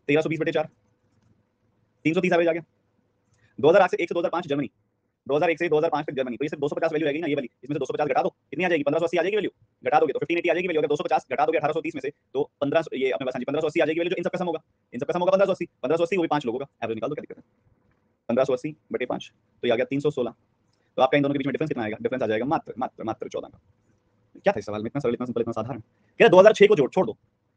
1320 बटे 4, 330 एवरेज आ गया। 2001 से 2005 जर्मनी, 2001 से 2005 तक जर्मनी। तो ये सिर्फ 250 वैल्यू रहेगी ना, ये वाली। इसमें से 250 घटा दो, कितनी आ जाएगी? 1580 आ जाएगी वैल्यू। घटा दोगे तो 1580 आ जाएगी वैल्यू। अगर 250 घटा दोगे 1830 में से, तो 1500, ये अपने पास, हाँ जी, 1580 आ जाएगी वैल्यू। जो इन सब का सम होगा, इन सब का सम होगा 1580। 1580 वो भी 5 लोगों का एवरेज निकाल दो, क्या दिक्कत है? 1580 बटे 5, तो ये आ गया 316। तो आपका इन दोनों के बीच में डिफरेंस कितना आएगा? डिफरेंस आ जाएगा मात्र मात्र मात्र 14 का। क्या था इस सवाल में? इतना सरल, इतना सिंपल, इतना साधारण। कह रहा 2006 को छोड़ दो।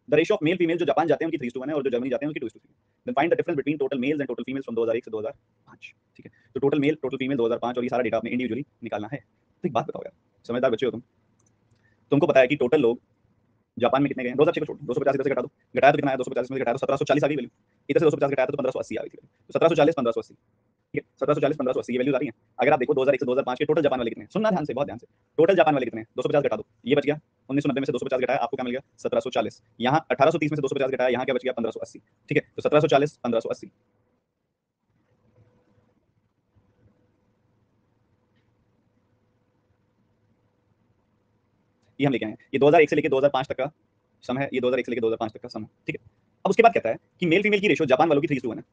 The ratio of male female जो जापान जाते हैं उनकी 3:1 है, और जो जर्मनी जाते हैं उनकी 2:3। Then find the difference between total males and total females from 2001 से 2005। ठीक है, तो टोटल मेल टोटल फीमेल 2005, और ये सारा डेटा आपने इंडिविजुअली निकालना है। तो एक बात बताओ यार, समझदार बच्चे हो तुम, तुमको पता है कि टोटल लोग जापान में कितने गए? 2006 को छोड़ दो, 250 इधर से घटा दो। घटाया तो कितना आया? 250 में से घटाया तो 1740 आ गई वैल्यू। इधर से 250 घटाया तो 1580 आ गई थी। तो 1740 1580, ठीक है। 1740 1580 ये वैल्यूज आ रही है। अगर आप देखो 2001 से 2005 के टोटल जापान वाले कितने, सुनना ध्यान से, बहुत ध्यान से। टोटल जापान वाले कितने? 250 घटा दो, ये बच गया। 1990 में से 250 घटाया, आपको क्या मिल गया? 1740। यहाँ 1830 में से 250 घटाया, यहाँ क्या बच गया? 1580। ठीक है, तो 1740 1580। ये हम लेके आए हैं। ये 2001 से लेकर 2005 तक का सम है, ये 2001 से लेकर 2005 तक का सम है, ठीक है। अब उसके बाद कहता है कि मेल फीमेल की रेशियो जापान वालों की 3:1 है।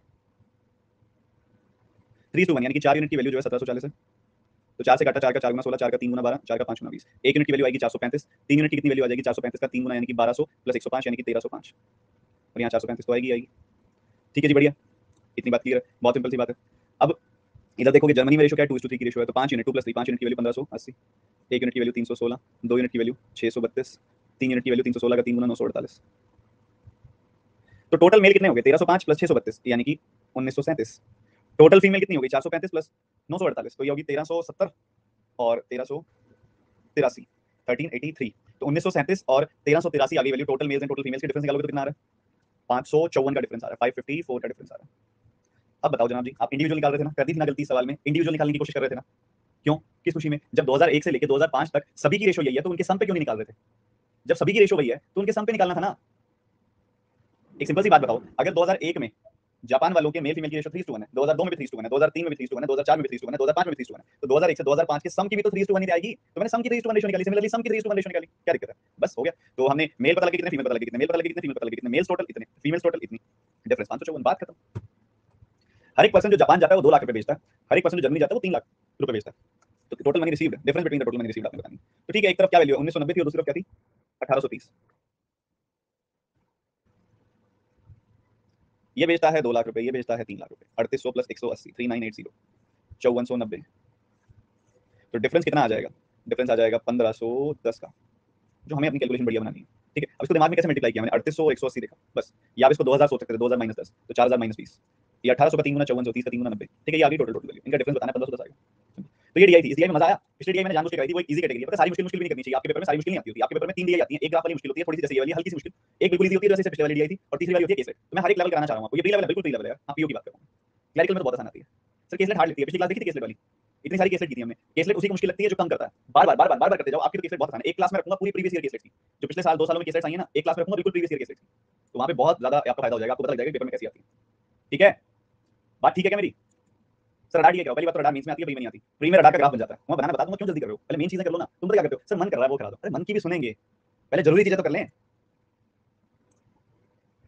3:1 यानी कि 4 यूनिट की वैल्यू जो है 1740 है। तो 4 से काटा, 4 का 4 गुना 16, 4 का 3 गुना 12, 4 का 5 गुना 20। 1 यूनिट की वैल्यू आएगी 435। 3 यूनिट की कितनी वैल्यू आ जाएगी? 435 का 3 गुना यानी कि 1200 प्लस 105 यानी कि 1305। और यहाँ 435 तो आएगी आएगी। ठीक है जी, बढ़िया। इतनी बात क्लियर है, बहुत सिंपल सी बात है। अब इधर देखोगे जर्मनी में रेशियो क्या है? 2:3 की रेशियो है। तो 5 यूनिट 2 प्लस 3, 5 यूनिट की वैल्यू 1580। 1 यूनिट की वैल्यू 316, 2 यूनिट की वैल्यू 632, 3 यूनिट की वैल्यू 316 का 3 गुना 948। तो टोटल मेल कितने हो गए? 1305 प्लस 632 यानी कि 1937। टोटल फीमेल कितनी होगी? 435 प्लस 948, तो ये होगी 1370 और 1383, 1383। तो 1937 और 1383 आ गई value. Total males and total females के डिफरेंस निकालोगे तो कितना आ रहा है? 554 का डिफरेंस आ रहा है, 554 का डिफरेंस आ रहा है। अब बताओ जनाब जी, आप इंडिविजुअल निकाल रहे थे ना, कर दी थी ना गलती सवाल में, इंडिविजुअल निकालने की कोशिश कर रहे थे ना? क्यों? किस खुशी में? जब 2001 से लेकर 2005 तक सभी की रेशो यही है, तो उनके सम पे क्यों नहीं निकाल रहे थे? जब सभी की रेशो वही है तो उनके सम पे निकालना था ना। एक सिंपल सी बात बताओ, अगर 2001 में जापान वालों के मेल फीमेल की रेशो 3:1 है, 2002 में भी 3:1 है, 2003 में भी 3:1 है, 2004 में भी 3:1 है, 2005 में भी 3:1 है, तो 2001 से 2005 के सम की भी तो 3:1 ही आएगी। तो मैंने सम की 3:1 रेशो निकाली, सिमिलरली सम की 3:1 रेशो निकाली। क्या दिक्कत है? बस हो गया। तो हमने मेल पता लगे कितने, फीमेल पता लगे कितने, मेल पता लगे कितने, फीमेल पता लगे कितने, मेल्स टोटल इतने, फीमेल्स टोटल इतनी, डिफरेंस 554, बात खत्म। हर एक पर्सन जो जापान जाता है वो 2 लाख रुपए बेचता है, हर एक पर्सन जो जर्मनी जाता है वो 3 लाख रुपए बेचता है। तो total money received, difference between the total money received आपने बतानी। तो ठीक है, एक तरफ क्या वैल्यू है? 1990 थी और दूसरी तरफ क्या थी? 1830। ये बेचता है 2 लाख रुपए, ये बेचता है 3 लाख रुपए। 3800 प्लस 180, 3980, 5490। तो डिफरेंस कितना आ जाएगा? डिफरेंस आ जाएगा 1510 का, जो हमें अपनी कैलकुलेशन बढ़िया बनानी है, ठीक है। अब इसको दिमाग में कैसे मल्टीप्लाई किया मैंने? 3800 और 180 देखा बस, या आप इसको 2000 सोच सकते थे, 2000 माइनस 10 तो 4000 माइनस 20, ये 1800 का 3 गुना 5430 का 3 गुना 90, ठीक है। ये आ गई टोटल टोटल वैल्यू, इनका डिफरेंस बताना है, 1510 आएगा। तो ये डीआई थी, इस डीआई में मजा आया। पिछली डीआई मैंने जानबूझ के कराई थी, वो एक इजी कैटेगरी है, पता है, सारी मुश्किल मुश्किल भी नहीं करनी चाहिए। आपके पेपर में सारी मुश्किल नहीं आती होती, आपके पेपर में 3 डीआई आती है, एक ग्राफ वाली मुश्किल होती है थोड़ी सी, जैसे ये वाली हल्की सी मुश्किल, एक बिल्कुल इजी होती है जैसे पिछले वाली डीआई थी, और तीसरी वाली होती है केसलेट। तो मैं हर एक लेवल कराना चाह रहा हूं आपको, ये प्री लेवल है, बिल्कुल प्री लेवल है, आप पीओ की बात कर रहा हूं। क्लैरिकल में तो बहुत आसान आती है सर, केसलेट हार्ड लगती है। पिछली क्लास देखी थी केसलेट वाली, इतनी सारी केसलेट की थी हमने। केसलेट उसी को मुश्किल लगती है जो कम करता है, बार बार बार बार बार बार करते जाओ, आपकी तो केसलेट बहुत आसान है। एक क्लास में रखूंगा पूरी प्रीवियस ईयर केसलेट की, जो पिछले साल 2 सालों में केसलेट आई है ना, एक क्लास में रखूंगा बिल्कुल प्रीवियस ईयर केसलेट की। तो वहां पे बहुत ज्यादा आपको फायदा हो जाएगा, आपको पता लग जाएगा पेपर में कैसी आती है। ठीक है, बात ठीक है क्या मेरी? सर रडार ये क्या? पहली बात तो रडार मींस में आती है, प्री में नहीं आती। प्री में रडार का ग्राफ बन जाता है, मैं बनाना बता दूंगा, क्यों जल्दी कर रहे हो? पहले मेन चीजें कर लो ना। तुम तो क्या करते हो? सर मन कर रहा है वो करा दो। अरे मन की भी सुनेंगे, पहले जरूरी चीजें तो कर लें।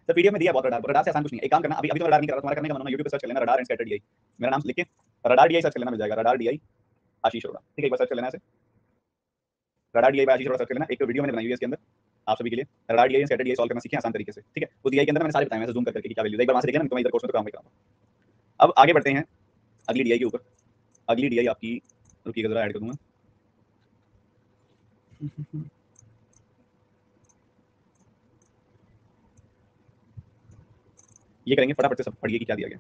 सर पीडीएफ में दिया बहुत, रडार रडार से आसान कुछ नहीं है। एक काम करना, अभी अभी तो रडार नहीं कर रहा, तुम्हारा करने का मन हो यूट्यूब पे सर्च कर लेना रडार एंड स्कैटर डीआई, मेरा नाम लिख के रडार डीआई सर्च कर लेना, मिल जाएगा रडार डीआई आशीष अरोड़ा, ठीक है। एक बार सर्च कर लेना ऐसे, रडार डीआई बाय आशीष अरोड़ा सर्च कर लेना। एक तो वीडियो मैंने बनाई हुई है इसके अंदर, आप सभी के लिए radar DI scatter DI solve करना सीखें आसान तरीके से, ठीक है। वो डीआई के अंदर मैंने सारे बताए हैं, जूम करके कि क्या वैल्यूज है, एक बार वहां से देख लेना, तो मैं इधर कोर्स में तो काम ही कराऊंगा। अब आगे बढ़ते हैं अगली डीआई के ऊपर। अगली डीआई आपकी, रुकिएगा जरा ऐड कर दूंगा। ये करेंगे फटाफट से, सब पढ़िए कि क्या दिया गया।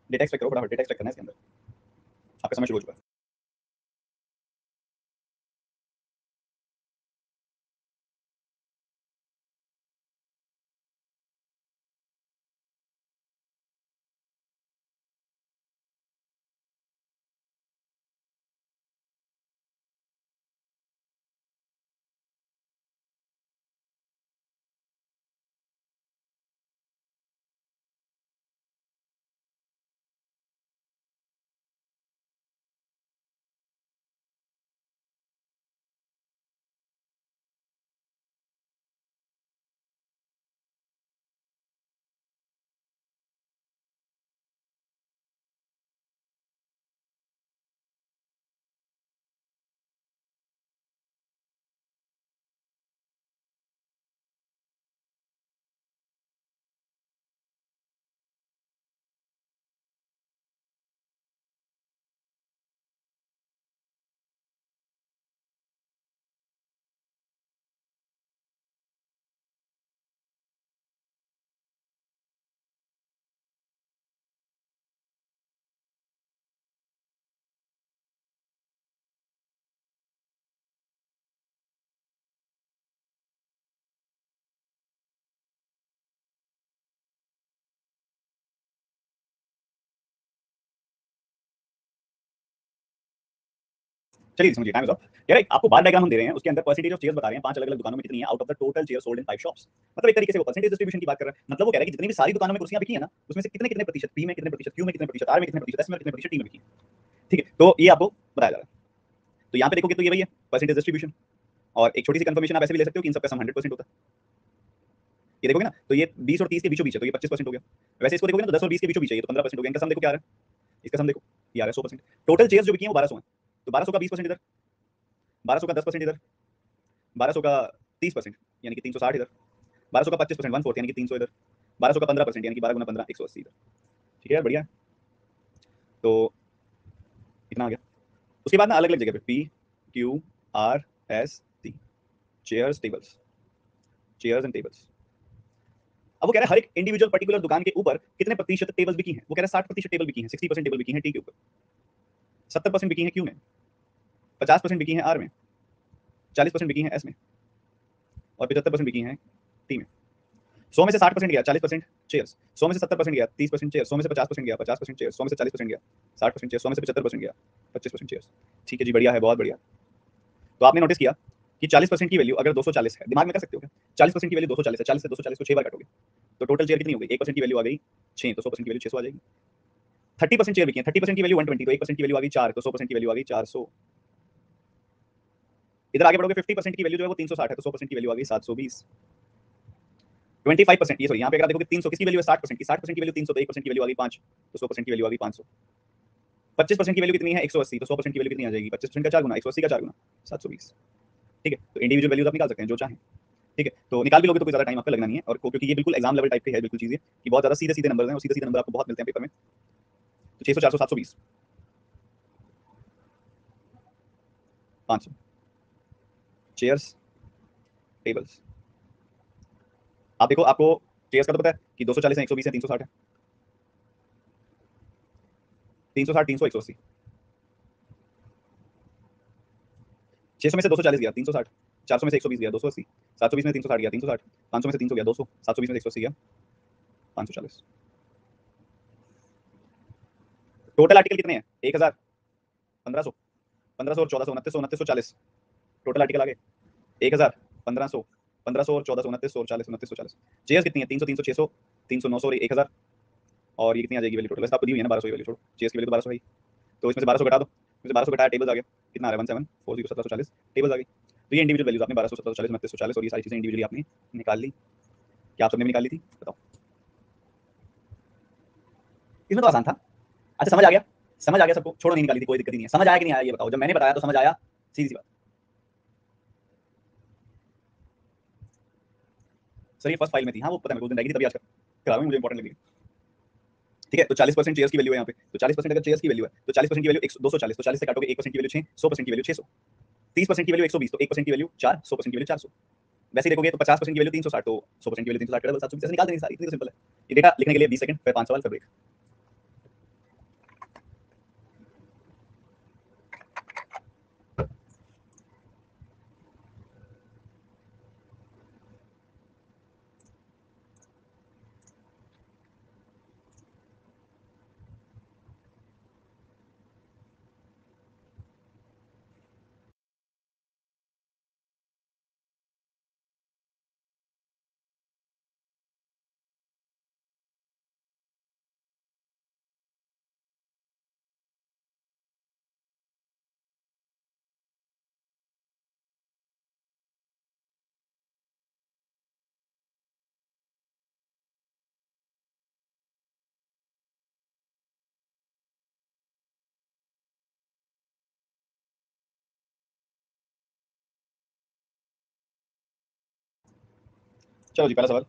डेटा एक्सट्रैक्ट करो फटाफट, डेटा एक्सट्रैक्ट करना है इसके अंदर, आपका समय शुरू हो चुका है। चलिए समझिए, टाइम इज अप। कह रहे आपको बार डायग्राम हम दे रहे हैं, उसके अंदर परसेंटेज ऑफ चेयर्स बता रहे हैं, 5 अलग-अलग दुकानों में कितनी है out of the total chairs sold in 5 shops. मतलब एक तरीके से वो परसेंटेज डिस्ट्रीब्यूशन की बात कर रहा है। मतलब वो कह रहा है कि जितनी भी सारी दुकानों में कुर्सियां बिकी है ना, उसमें से कितने-कितने प्रतिशत पी में, कितने प्रतिशत क्यू में, कितने प्रतिशत आर में, कितने प्रतिशत एस में, कितने प्रतिशत टी में बिकी है। ठीक है, तो ये आपको बताया जा रहा है। तो यहाँ पे देखोगे तो ये वही है परसेंटेज डिस्ट्रीब्यूशन, और एक छोटी सी कंफर्मेशन आप ऐसे भी ले सकते हो कि इन सबका सम 100% होता है। ये देखोगे ना, तो ये 20 और 30 के बीचों बीच है, तो ये 25% हो गया। वैसे इसको देखोगे ना, तो 10 और 20 के बीचों बीच है, ये तो 15% हो गया। इनका सम देखो क्या आ रहा है, इसका सम देखो ये आ रहा है 100%। टोटल चेयर्स जो बिकी हैं वो 1200 है, तो 1200 का 20% इधर, 1200 का 10% इधर, 1200 का 30% यानी कि 360 इधर, 1200 का 25% 1/4 यानी कि 300 इधर, 1200 का 15% यानी कि 12 गुना 15 180 इधर। ठीक है, बढ़िया है। तो इतना आ गया। उसके बाद ना अलग अलग जगह पे P Q R S T, chairs tables, chairs and tables. अब वो कह रहा है हर एक इंडिविजुअल पर्टिकुलर दुकान के ऊपर कितने प्रतिशत टेबल्स बिकी हैं। वो कह रहा है 60% टेबल बिकी हैं, 60% टेबल बिकी हैं टी के ऊपर, 70% बिकी हैं क्यू में, 50% बिकी हैं आर में, 40% बिकी हैं एस में, और 75% बिकी हैं टी में। 100 में से 60% गया 40% चेयर्स, 100 में से 70% गया 30% चेयर्स, 100 में से 50% गया 50% चेयर्स, 100 में से 40% गया 60% चेयर्स, 100 में से 75% गया 25% चेयर्स। ठीक है जी, बढ़िया है, बहुत बढ़िया। तो आपने नोटिस किया कि 40% की वैल्यू अगर 240 है, दिमाग में कर सकते हो क्या, 40% की वैल्यू 240 है, 40 से 240 को 6 बार काटोगे तो टोटल चेयर कितनी हो गई, 1% की वैल्यू आ गई 6, तो 100% की वैल्यू 600 आ जाएगी। 30% चेयर बिकी है, 30% की वैल्यू 120, तो 1% की वैल्यू आ गई 4, तो 100% की वैल्यू आ गई 400। इधर आगे बढ़ोगे 50% की वैल्यू जो है वो 360 है, तो 100% की वैल्यू आ गई 720। 25% ये सॉरी, यहाँ पे अगर आप देखोगे 300 किसकी वैल्यू है 60% की, 60% की वैल्यू 300, तो 1% की वैल्यू आ गई 5, तो 100% की वैल्यू आ गई 500। 25% की वैल्यू कितनी है 180, तो 100% की वैल्यू कितनी आ जाएगी, 25% का 4 गुना 180 का 4 गुना 720। ठीक है, तो इंडिविजुअल वैल्यूज आप निकाल सकते हैं जो चाहें। ठीक है, तो निकाल भी लोगे तो कोई ज्यादा टाइम आपका लगना नहीं है, और क्योंकि ये बिल्कुल एग्जाम लेवल टाइप की है बिल्कुल चीजें कि बहुत ज्यादा सीधे सीधे नंबर हैं, और सीधे सीधे नंबर आपको बहुत मिलते हैं पेपर में। तो 600 400 720 500 चेयर्स टेबल्स। आप देखो, आपको चेयर्स का तो पता है कि 240 है, 120 है, 360 है, 360 300 180। 600 में से 240 गया 360, 400 में से 120 गया 280, 720 में 360 गया 360, 500 में से 300 गया 200, 720 में से 180 गया 540। टोटल आर्टिकल कितने हैं 1000, 1500, 1500 और 1400 2900, 2940 टोटल आर्टिकल आ गए। 1000, 1500, 1500 और 1400 2900 और 40 2940। चेयर्स कितनी है 300 300 600 300 900 और 1000, और ये कितनी आ जाएगी वैल्यू टोटल, वैसे आपको दी हुई है ना 1200 वैल्यू, छोड़ो चेस की वैल्यू तो 1200 है, तो इसमें से 1200 घटा दो, इसमें से 1200 घटाया टेबल्स आ गया, कितना आ रहा है 1740 1740 टेबल्स आ गई। तो ये इंडिविजुअल वैल्यूज आपने 1200 1740 3240 और ये सारी चीजें इंडिविजुअली आपने निकाल ली। क्या आप सबने भी निकाल ली थी बताओ? इसमें तो आसान था। अच्छा समझ आ गया, समझ आ गया सबको, छोड़ो नहीं निकाली थी कोई दिक्कत ही नहीं है, समझ आया कि नहीं आया ये बताओ, जब मैंने बताया तो समझ आया, सीधी सी बात। सर ये फर्स्ट फाइल में थी, हाँ वो पता है मेरे को, उस दिन रहेगी तभी आज करा मुझे इंपॉर्टेंट लगी। ठीक है, तो 40% चेयर्स की वैल्यू है यहाँ पे, तो 40% अगर चेयर्स की वैल्यू है तो 40% की वैल्यू 240, तो 40 से काटोगे 1% की वैल्यू 6, 100% की वैल्यू 600, 30% की वैल्यू 120, तो 1% की वैल्यू 4, 100% की वैल्यू 400। वैसे ही देखोगे तो 50% की वैल्यू 360, तो 100% की वैल्यू 360 का डबल 720 ऐसे निकाल देंगे सारी, इतनी तो सिंपल है। ये डेटा लिखने के लिए 20 सेकंड, फिर 5 सवाल, फिर ब्रेक। चलो जी पहला सवाल।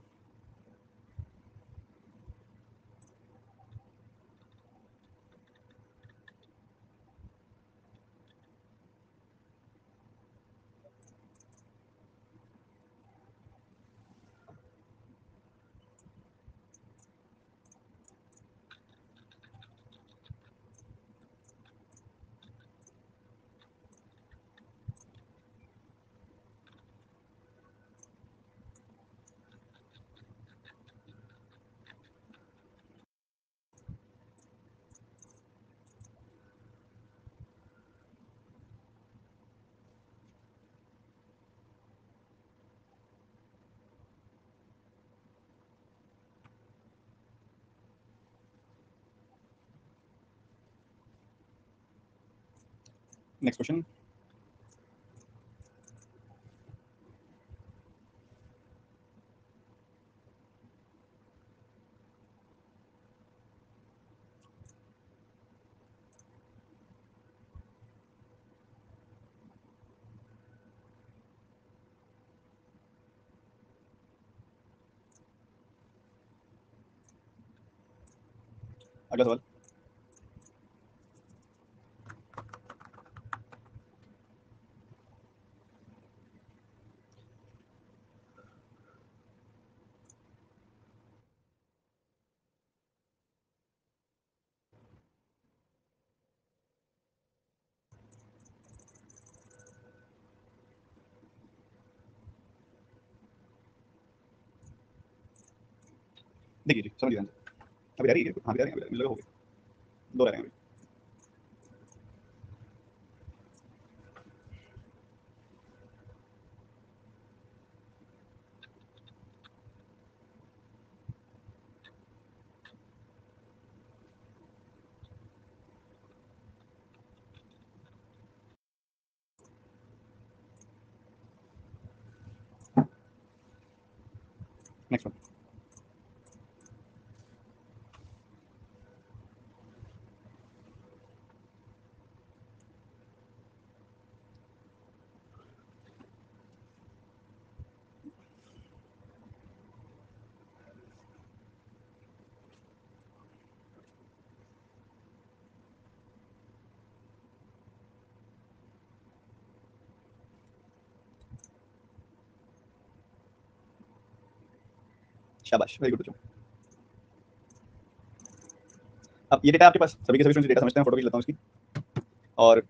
Next question. अगला सवाल। देखिए जी समझ गया आंसर, अभी रह रही है, हाँ अभी रह रही है, मुझे लगा हो गया, दो रह रहे हैं अभी। Next one. शाबाश, वेरी गुड बच्चों। अब ये डेटा आपके पास, सभी के सभी स्टूडेंट्स डेटा समझते हैं, फोटो खींच लेता हूँ इसकी। और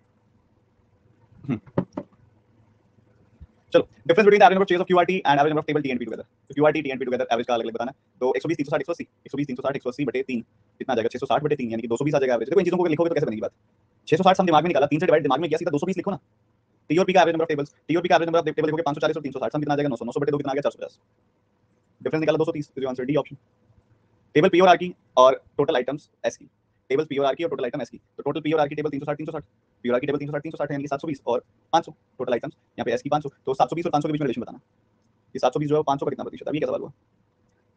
चलो difference between average number of chairs of QRT and average number of table TNP together, तो क्यूआरटी टीएनपी टुगेदर एवरेज का अलग-अलग बताना है। तो 120 360 180, 120 360 180 बटे 3 कितना आ जाएगा, 660 बटे 3 यानी कि 220 आ जाएगा एवरेज। देखो इन चीजों को लिखोगे तो कैसे बनेगी बात, 660 हम दिमाग में निकाला, 3 से डिवाइड दिमाग में किया, सीधा 220 लिखो ना। टी और पी का average number of tables, T और पी का एवरेज नंबर ऑफ टेबल लिखोगे 540 और 360 सम कितना आ जाएगा 900, 900 बटे 2 कितना आ गया 450, डिफरेंस निकाला 230, तो answer D option. Table P और आर की और टोटल आइटम्स एस की, टेबल पी और आर की और टोटल आइटम एस की, तो टोटल पी और आर की टेबल 360 पी और आर की टेबल 360 है, यानी 720 और 500 टोटल आइटम्स, यहाँ पे एस की 500, तो 720 और 500 के बीच में रिलेशन बताना। ये 720 जो है 500 का कितना प्रतिशत, अभी क्या सवाल हुआ,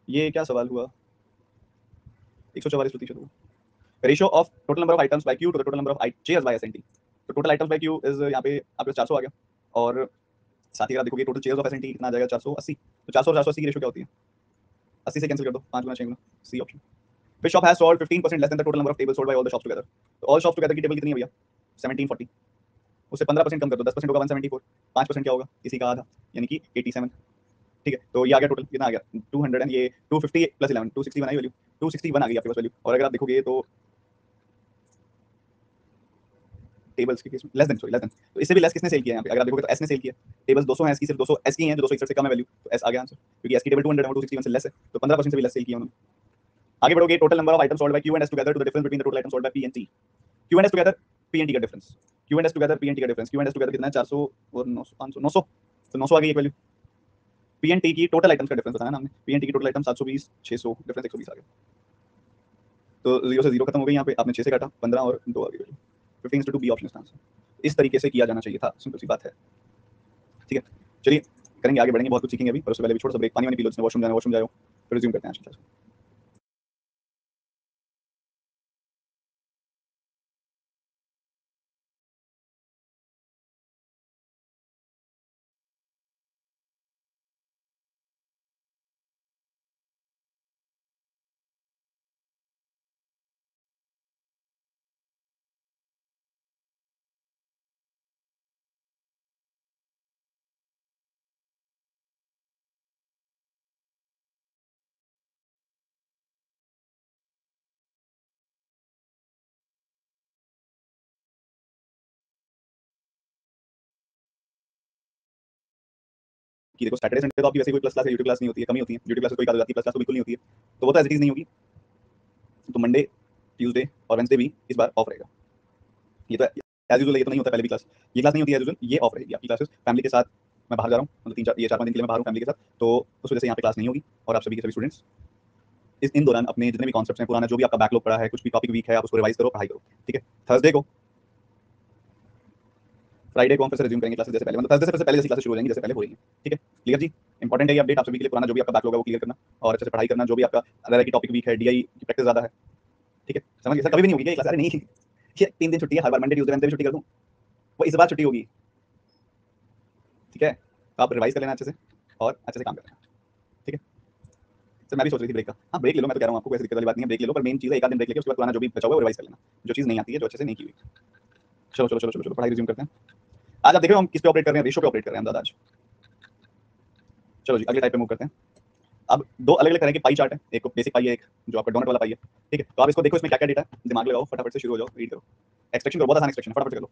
ये क्या सवाल हुआ, 144% हुआ। Ratio of total number of items by Q to the total number of chairs by SNT, तो total items by Q is यहाँ पे आपके 400 आ गया, और साथ ही अगर देखोगे टोटल चेयर्स ऑफ एसएनटी कितना आ जाएगा 480, तो 400 और 480 की रेशियो क्या होती है, 80 से कैंसिल कर दो, 5 गुना 6 गुना, C option. Which shop has sold 15% less than the total number of tables sold by all the shops together? तो all shops together की टेबल कितनी है भैया, 1740, उससे 15% कम कर दो, 10% होगा 174, 5% क्या होगा, इसी का आधा यानी कि 87, ठीक है, तो ये आ गया टोटल कितना आ गया 200 एंड ये 250 प्लस 11 261 आई वैल्यू, 261 आ गई आपके पास वैल्यू, और अगर आप देखोगे तो टेबल्स के केस में लेस देन, तो इससे भी लेस किसने सेल किया है यहाँ पे, अगर आप देखोगे तो एस ने सेल किया, टेबल्स 200 है, एस की सिर्फ 200 एस की हैं जो 261 से कम है वैल्यू, तो एस आ गया आंसर, क्योंकि एस की टेबल 200 है और 261 से लेस है, तो 15% से भी लेस सेल किया उन्होंने। आगे बढ़ोगे, total number of items sold by Q and S together to the difference between the total items sold by P and T, Q and S together P and T का difference, Q and S together P and T का difference, Q and S together कितना है 400 और 900 500 900, तो 900 आ गई एक value, P and T की total items का डिफरेंस बताना ना हमने, पी एंड टी की टोटल आइटम 720 600 डिफरेंस 120 आ गया, तो 0 से 0 खत्म हो गई, यहाँ पे आपने 6 से काटा 15 और 2 आ गई वैल्यू, 15:2 बी ऑप्शन इसका आंसर। इस तरीके से किया जाना चाहिए था, सिंपल सी बात है, ठीक है। चलिए करेंगे, आगे बढ़ेंगे, बहुत कुछ सीखेंगे अभी, पर उससे पहले भी छोटा सा ब्रेक, पानी वानी पी लो, जिसने वॉशरूम जाना वॉशरूम जाओ, फिर रिज्यूम करते हैं आज की क्लास। कि देखो सैटरडे संडे तो आपकी वैसे कोई प्लस क्लास है, यूट्यूब क्लास नहीं होती है, कमी होती है, यूट्यूब क्लास कोई बात हो जाती है, प्लस क्लास तो बिल्कुल नहीं होती है, तो वो तो एज इट इज नहीं होगी, तो मंडे ट्यूसडे और वेंसडे भी इस बार ऑफ रहेगा, ये तो एज यूजुअल, ये तो नहीं होता पहले भी क्लास, ये क्लास नहीं होती है एज यूजुअल, ये ऑफ रहेगी आपकी क्लासेस, फैमिली के साथ मैं बाहर जा रहा हूँ, मतलब 4-5 दिन के लिए मैं बाहर हूँ फैमिली के साथ, तो उस वजह से यहाँ पे क्लास नहीं होगी, और आप सभी के सभी स्टूडेंट्स इन दौरान अपने जितने भी कॉन्सेप्ट्स हैं, पुराना जो भी आपका बैकलॉग पड़ा है, कुछ भी टॉपिक वीक है, आप उसको रिवाइज करो, पढ़ाई करो, ठीक है। थर्सडे को फ्राइडे को हम फिर से रिज्यूम करेंगे क्लासेस जैसे पहले, मतलब थर्सडे से पहले जैसी क्लासेस शुरू हो जाएंगी जैसे पहले हो रही हैं, ठीक है। क्लियर जी, इंपॉर्टेंट है ये अपडेट आप सभी के लिए, पुराना जो भी आपका बैकलॉग है वो क्लियर करना और अच्छे से पढ़ाई करना, जो भी आपका अगर की टॉपिक वीक है, डीआई की प्रैक्टिस ज्यादा है, ठीक है, समझ गए सर, कभी भी नहीं होगी ये क्लास, अरे नहीं, ये 3 दिन छुट्टी है हर बार, मंडे ट्यूसडे वेडनेसडे छुट्टी कर दूं, वो इस बार छुट्टी होगी, ठीक है, तो आप रिवाइज कर लेना अच्छे से और अच्छे से काम करना, ठीक है। सर मैं भी सोच रही थी ब्रेक का, हाँ ब्रेक ले लो, मैं तो कह रहा हूँ आपको, कोई दिक्कत वाली बात नहीं है, ब्रेक ले लो, पर मेन चीज़ है एक आध दिन ब्रेक लेके उसके बाद पुराना जो भी बचा हुआ है वो रिवाइज कर लेना, जो चीज़ नहीं आती है, जो अच्छे से नहीं की हुई। चलो चलो चलो चलो चलो पढ़ाई रिज्यूम करते हैं। आज आप देख रहे हो हम किस पे ऑपरेट कर रहे हैं, रेशो पे ऑपरेट कर रहे हैं हम ज़्यादा आज। चलो जी अगले टाइप पे मूव करते हैं। अब दो अलग अलग तरह के पाई चार्ट है, एक बेसिक पाई है, एक जो आपका डोनट वाला पाई है, ठीक है, तो आप इसको देखो इसमें क्या क्या डेटा है, दिमाग लगाओ, फटाफट से शुरू हो जाओ, रीड करो, एक्सट्रैक्शन करो, बहुत आसान एक्सट्रैक्शन, फटाफट से कर लो।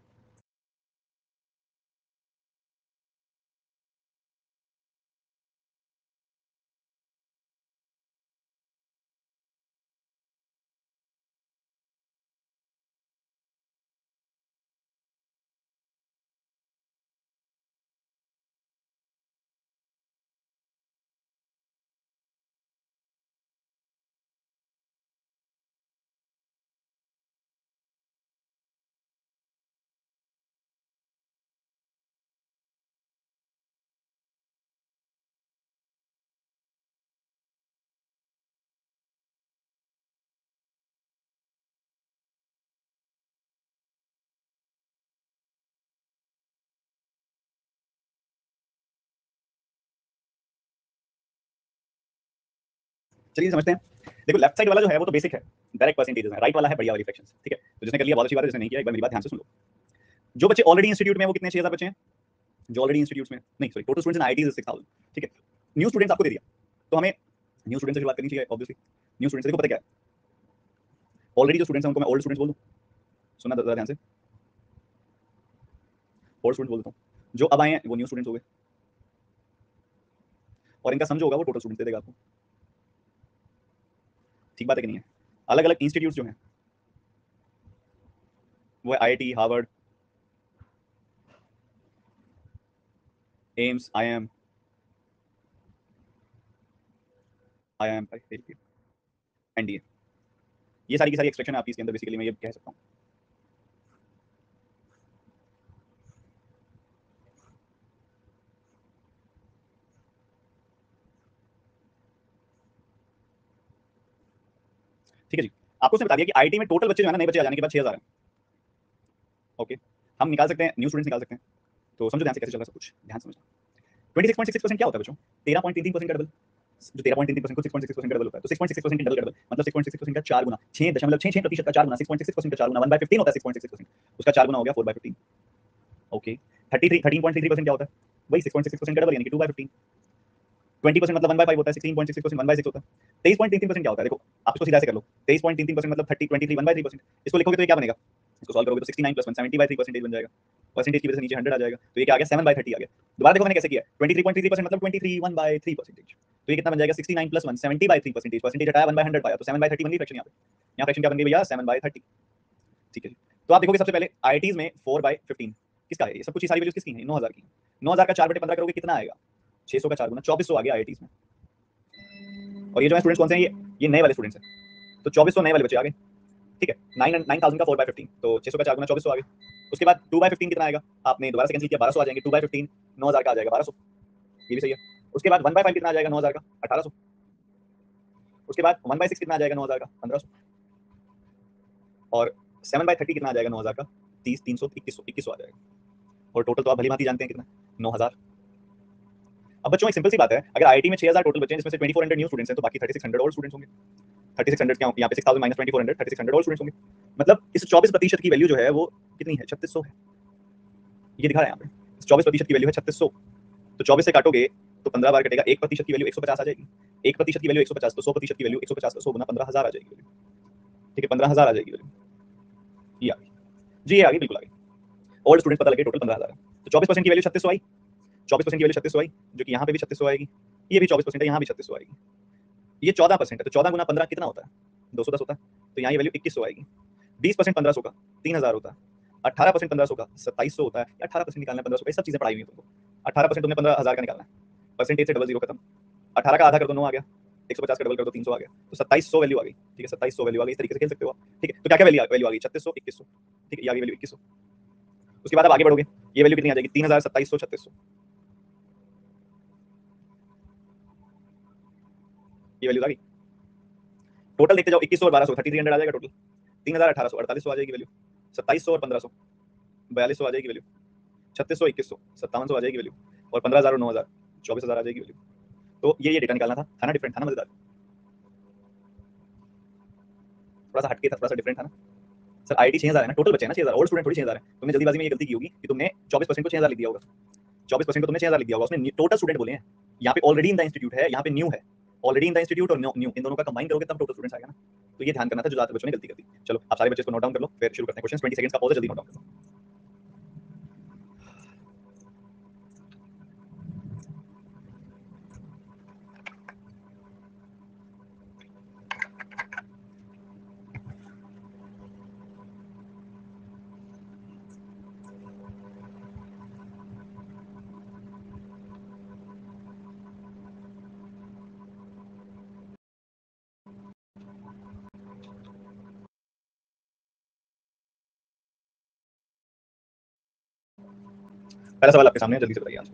चलिए समझते हैं, देखो लेफ्ट साइड वाला जो है वो तो बेसिक है, डायरेक्ट परसेंटेजेस है, राइट वाला है बढ़िया वाली फ्रैक्शंस, ठीक है, तो जिसने कर लिया बहुत अच्छी बात है, जिसने नहीं किया एक बार मेरी बात ध्यान से सुन लो। जो बच्चे ऑलरेडी इंस्टीट्यूट में, वो कितने 6000 बच्चे हैं जो ऑलरेडी इंस्टीट्यूट्स में, नहीं sorry, total students in IIT is 6000, ठीक है। न्यू स्टूडेंट्स आपको दे दिया, तो हमें न्यू स्टूडेंट्स से बात करनी चाहिए ऑब्वियसली, न्यू स्टूडेंट्स देखो पता क्या है, ऑलरेडी जो स्टूडेंट्स हैं उनको मैं ओल्ड स्टूडेंट्स बोल दूं, सुनना जरा ध्यान से, ओल्ड स्टूडेंट्स बोल देता हूं, जो अब आए हैं वो न्यू स्टूडेंट्स हो गए, और इनका समझ होगा वो टोटल स्टूडेंट्स दे देगा आपको, ठीक बात है कि नहीं है। अलग अलग इंस्टीट्यूट्स जो हैं वो है IIT, Harvard, AIIMS, IIM NDA. ये सारी की सारी एक्सट्रैक्शन है आपकी इसके अंदर, बेसिकली मैं ये कह सकता हूँ। ठीक है जी, आपको उसने बता दिया कि आईटी में टोटल बच्चे जो है ना, नए बच्चे आ जाने के बाद 6000 है। ओके, हम निकाल सकते हैं, न्यू स्टूडेंट्स निकाल सकते हैं। तो समझो ध्यान से कैसे चल रहा है सब कुछ, ध्यान समझना। 26.66% क्या होता है बच्चों? 13.33% का डबल। जो 13.33% को 6.66% का डबल होता है, तो 6.66% का डबल मतलब 6.66% का 4 गुना, 6.66% का 4 गुना, 6.66% का 4 गुना 1/15 होता है 6.66%, उसका 4 गुना हो गया 4/15। ओके, 13.33% क्या होता है? वही 6.66% का डबल यानी कि 2/15। 20% मतलब 1/5 होता है, 16.66% 1/6 होता है। 23.33% क्या होता है? देखो आप इसको सीधा से कर लो, 23.33% मतलब 23 1/3%। इसको लिखोगे तो ये क्या बनेगा? इसको सॉल्व करोगे तो 69 + 1 70/3% बन जाएगा। परसेंटेज की वजह से नीचे 100 आ जाएगा, तो ये क्या आ गया 7/30 आ गया। दोबारा देखो मैंने कैसे किया, 23.33% मतलब 23 1/3%। तो ये कितना बन जाएगा 69 + 1 70/3%। परसेंटेज हटाया 1/100 पाया, तो 7/30 बन गई फ्रैक्शन। यहाँ फ्रैक्शन क्या बन गई भैया 7/30। ठीक है जी, तो आप देखोगे सबसे पहले आईआईटीज में 4/15 किसका है? ये सब कुछ, ये सारी वैल्यूज किसकी हैं? 9000 की। 9000 का 4/15 करोगे कितना आएगा? 600 का 4 गुना 2400 आ गया आईआईटीज में। और ये जो है स्टूडेंट्स कौन से हैं? ये नए वाले स्टूडेंट्स हैं, तो 2400 नए वाले बच्चे आ गए। ठीक है, 9000 का 4/15, तो 600 का 4 गुना 2400 आ गए। उसके बाद 2/15 कितना आएगा? आपने दोबारा से कैंसिल किया, 1200 आ जाएंगे। 2/15 9000 का आ जाएगा 1200, ये भी सही है। उसके बाद 1/5 कितना आ जाएगा 9000 का? 1800। उसके बाद 1/6 कितना आ जाएगा 9000 का? 1500। और 7/30 कितना आ जाएगा 9000 का? 30 300 2100 आ जाएगा। और टोटल तो आप भली भांति जानते हैं कितना, 9000। अब बच्चों एक सिंपल सी बात है, अगर आईआईटी में 6000 टोटल बच्चे हैं जिसमें से 2400 न्यू स्टूडेंट्स हैं, तो बाकी 3600 और स्टूडेंट्स होंगे। 3600 क्या, यहाँ पे 6000 माइनस 2400, 3600 और स्टूडेंट्स होंगे। मतलब इस 24% की वैल्यू जो है वो कितनी है? 3600 है। ये दिखा रहा है यहाँ पे, 24% की वैल्यू है 3600। तो 24 से काटोगे तो 15 बार कटेगा, 1% की वैल्यू 150 आ जाएगी। 1% की वैल्यू 150, तो 100% की वैल्यू 150 का 100 गुना 15000 आ जाएगी वैल्यू। ठीक है, 15000 आ जाएगी वैल्यू। ये आ गई जी, ये आ गई, बिल्कुल आ गई। ओल्ड स्टूडेंट पता लगे टोटल 15000 है, तो 24% की वैल्यू 3600 आई। 24% की वैल्यू 3600 आई, जो कि यहाँ पे भी 3600 आएगी। ये भी 24% है, यहाँ भी 3600 आएगी। ये 14% है, तो 14 गुना 15 कितना होता है? 210 होता है, तो यहाँ ये वैल्यू 2100 आएगी। 20% 1500 का 3000 होता है। 18% 1500 का 2700 होता है। 18% निकालना है 1500 का, ये सब चीजें पढ़ाई हुई है तुमको। 18% तुमने 15000 का निकालना है, परसेंटेज से डबल जीरो खत्म। 18 का आधा कर दो 9 आ गया, 150 का डबल कर दो 300 आ गया, तो 2700 वैल्यू आ गई। ठीक है, 2700 वैल्यू आ गई। इस तरीके से खेल सकते हो आप। ठीक है, तो क्या क्या वैल्यू आ गई? 3600 2100। ठीक है, ये आ गई वैल्यू 2100। उसके बाद आप आगे बढ़ोगे, ये वैल्यू कितनी आ जाएगी? 3000 2700 3600। ये वैल्यू आ गई। टोटल देखते जाओ, 2100 और 1200 3300 आ जाएगा टोटल। 3000 1800 4800 आ जाएगी वैल्यू। 2700 और 1500 4200 आ जाएगी वैल्यू। 3600 2100 5700 आ जाएगी वैल्यू। और 15000 और 9000 24000 आ जाएगी वैल्यू। तो ये डेटा निकालना था ना? डिफरेंट था ना? मजेदार, थोड़ा सा हटके था, थोड़ा सा डिफरेंट था ना सर? आईटी 6000 है ना, टोटल बचे हैं ना 6000, ओल्ड स्टूडेंट थोड़ी 6000 है। तुमने जल्दीबाजी में ये गलती की होगी कि तुमने 24% को 6000 लिख दिया होगा। 24% को तुमने 6000 लिख दिया होगा, उसने टोटल स्टूडेंट बोले हैं। यहाँ पे ऑलरेडी इन द इंस्टीट्यूट है, यहाँ पे न्यू है। ऑलरेडी इन द इंस्टीट्यूट और न्यू, इन दोनों का कंबाइन करोगे तब टोटल स्टूडेंट्स आएगा ना। तो ये ध्यान करना था, जो ज्यादा बच्चों ने गलती कर दी। चलो आप सारे बच्चे इसको नोट डाउन कर लो, फिर शुरू करते हैं क्वेश्चन। 20 सेकंड्स का पॉज है, जल्दी नोट डाउन कर लो। पहला सवाल आपके सामने है, जल्दी से बताइए आंसर।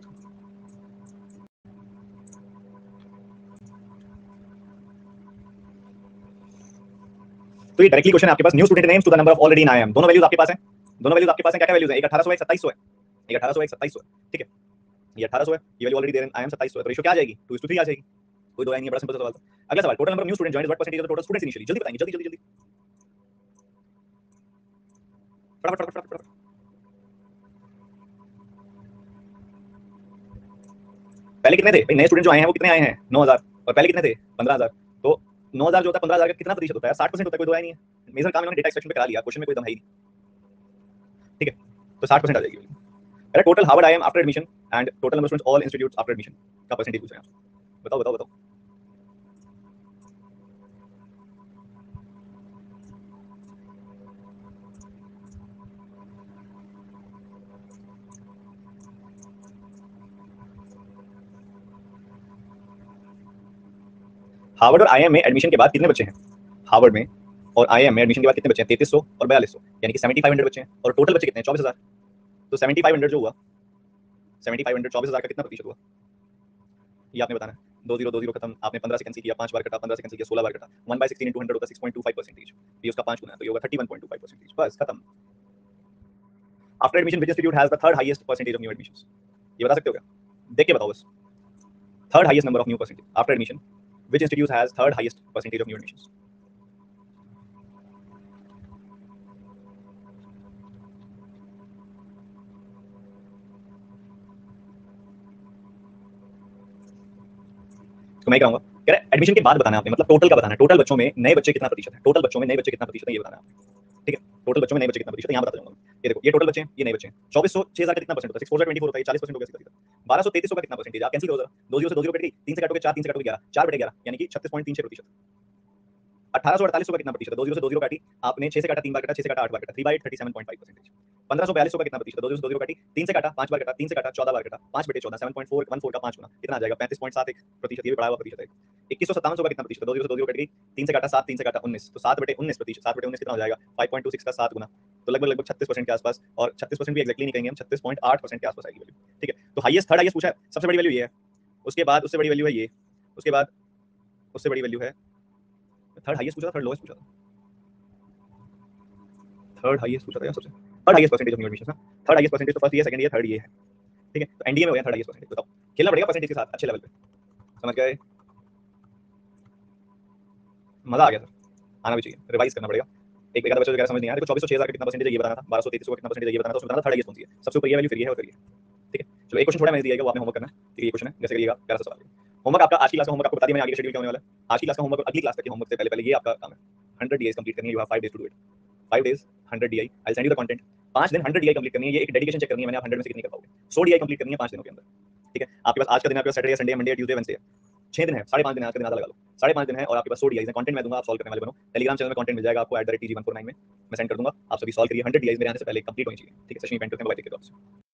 तो ये डायरेक्टली क्वेश्चन है आपके पास, new student names to the number of already in IM. दोनों वैल्यूज आपके पास हैं, दोनों वैल्यूज आपके पास हैं। क्या क्या वैल्यूज हैं? एक 1800 एक 2700 है, एक 1800 एक 2700 है। ठीक है, ये 1800 है, ये value already there in IM 2700 है, तो रेशियो क्या आ जाएगी? 2:3 आ जाएगी। कोई दो नहीं है, बड़ा सिंपल सवाल था। अगला सवाल, total number of new student join is what percentage of the total students initially? जल्दी बताएंगे, जल्दी जल्दी जल्दी, फटाफट फटाफट फटाफट। पहले कितने थे भाई? नए स्टूडेंट जो आए हैं वो कितने आए हैं? 9000। और पहले कितने थे? 15000। तो 9000 जो होता है 15000 का कितना प्रतिशत होता है? 60% होता है, कोई दो नहीं है। मेजर काम इन्होंने डेटा एक्सट्रैक्शन पे करा लिया, क्वेश्चन में कोई दम है ही नहीं। ठीक है, तो 60% आ जाएगी। अरे total Harvard IM after admission and total number students all institutes after admission का परसेंटेज पूछ रहे हैं। बताओ बताओ बताओ। हार्वर्ड और आईएम में एडमिशन के बाद कितने बच्चे हैं? हार्वर्ड में और आईआईएम में एडमिशन के बाद कितने बचे हैं? 3300 और 4200, यानी कि 7500 बचे हैं। और टोटल बचे कितने हैं? 24000। तो 7500 जो हुआ, 7500 24000 का कितना प्रतिशत हुआ ये आपने बताना है। 2020 खत्म, आपने 15 से कैंसिल किया, 5 बार कटा, 15 से कैंसिल किया, 16 बार कटा, 1/16 into 100 होता है 6.25%। ये उसका 5 गुना है, तो ये होगा 31.25%। बस खत्म। After admission which institute has the third highest percentage of new admissions? ये बता सकते हो क्या? देख के बताओ बस। Third highest number of new percentage after admission, which institute has third highest percentage of new admissions? तो मैं कहूंगा कह रहा एडमिशन के बाद बताना है आपने, मतलब टोटल का बताना है। टोटल बच्चों में नए बच्चे कितना प्रतिशत है? टोटल बच्चों में नए बच्चे कितना प्रतिशत है ये बताना है आपने। ठीक है, टोटल बच्चों में नए बच्चे कितना प्रतिशत है यहाँ बताता जाऊंगा। ये देखो, ये टोटल बच्चे हैं, ये नए बच्चे हैं। 2400 6000 का कितना परसेंट होता है? 6424 होता है, 40% हो गया सीधा। 1233 का कितना परसेंटेज? आप कैंसिल करो जरा, 2 0 से 2 0 कट गई, 3 से काटोगे 4, 3 से काटोगे 11, 4/11 यानी कि 36.36%। 1848 का कितना प्रतिशत है? 2 0 से 2 0 काटी आपने, 6 से काटा 3 बार कटा, 6 से काटा 8 बार कटा, 3/37.5%। 1542 का कितना प्रतिशत? 2 0 से 2 0 काटी, 3 से काटा 5 बार कटा, 3 से काटा 14 बार कटा, 5/14 7.414 का 5 गुना कितना आ जाएगा? 35.71%। ये भी बढ़ा हुआ प्रतिशत है। 2157 का कितना प्रतिशत? 2 0 से 2 0 कट गई, 3 से काटा 7, 3 से काटा 19, तो 7/19%। 7/19 कितना हो जाएगा? 5.26 का 7 गुना, तो लगभग 36% के आसपास। और 36% भी एक्जैक्टली नहीं कहेंगे हम, 36.8% के आसपास आएगी वैल्यू। ठीक है, तो हाईएस्ट, थर्ड हाईएस्ट पूछा है, सबसे बड़ी वैल्यू ये है। उसके बाद उससे बड़ी वैल्यू है ये, उसके बाद उससे बड़ी वैल्यू है, थर्ड हाईएस्ट पूछा था, थर्ड लोएस्ट पूछा था? थर्ड हाईएस्ट पूछा था यार सबसे, third highest percentage of new admission ना। थर्ड हाईएस्ट परसेंटेज तो फर्स्ट ये, सेकंड ये, थर्ड ये है। ठीक है, तो एनडीए में हो गया थर्ड हाईएस्ट परसेंटेज। बताओ, खेलना पड़ेगा परसेंटेज के साथ अच्छे लेवल पे, समझ गए? मजा आ गया सर, आना भी चाहिए, रिवाइज करना पड़ेगा। एक आधा बच्चा वगैरह समझ नहीं आया। देखो 2400 6000 का कितना परसेंटेज है ये बताना था, 1233 का कितना परसेंटेज है ये बताना था, उसमें बताना थर्ड हाईएस्ट कौन सी है, सबसे ऊपर ये वैल्यू, फिर ये है और फिर ये। ठीक है, चलो एक क्वेश्चन थोड़ा मैंने दिया है, वो आपने होमवर्क करना है। ठीक है, ये क्वेश्चन है, जैसे करिएगा प्यारा सा सवाल है। होमवर्क आपका आज की क्लास में, होमवर्क आपको बता दिया मैंने आगे का शेड्यूल क्या होने वाला है। आज की क्लास का होमवर्क, अगली क्लास तक के होमवर्क से पहले पहले ये आपका काम है, 100 डीआई कंप्लीट करनी है। You have 5 days to do it, 5 days 100 DI। I send you the content. 5 दिन 100 DI कंप्लीट करनी है, ये एक डेडिकेशन चेक करनी है मैंने, आप 100 में से कितनी कर पाओगे। 100 DI कंप्लीट करनी है 5 दिनों के अंदर। ठीक है, आपके पास आज का दिन, आपके पास Saturday, Sunday, Monday, Tuesday, Wednesday, 6 दिन है, 5.5 दिन है, आज का दिन आधा लगा लो, 5.5 दिन है। और आपके पास 100 DI है, कंटेंट मैं दूंगा, आप सॉल्व करने वाले बनो। टेलीग्राम चैनल में कंटेंट मिल जाएगा आपको @TG149 में, मैं सेंड कर दूंगा, आप सभी सॉल्व करिए। 100 DI मेरे यहाँ से पहले कंप्लीट होनी चाहिए। ठीक है, सेशन इवेंट करते हैं, बाय, टेक केयर।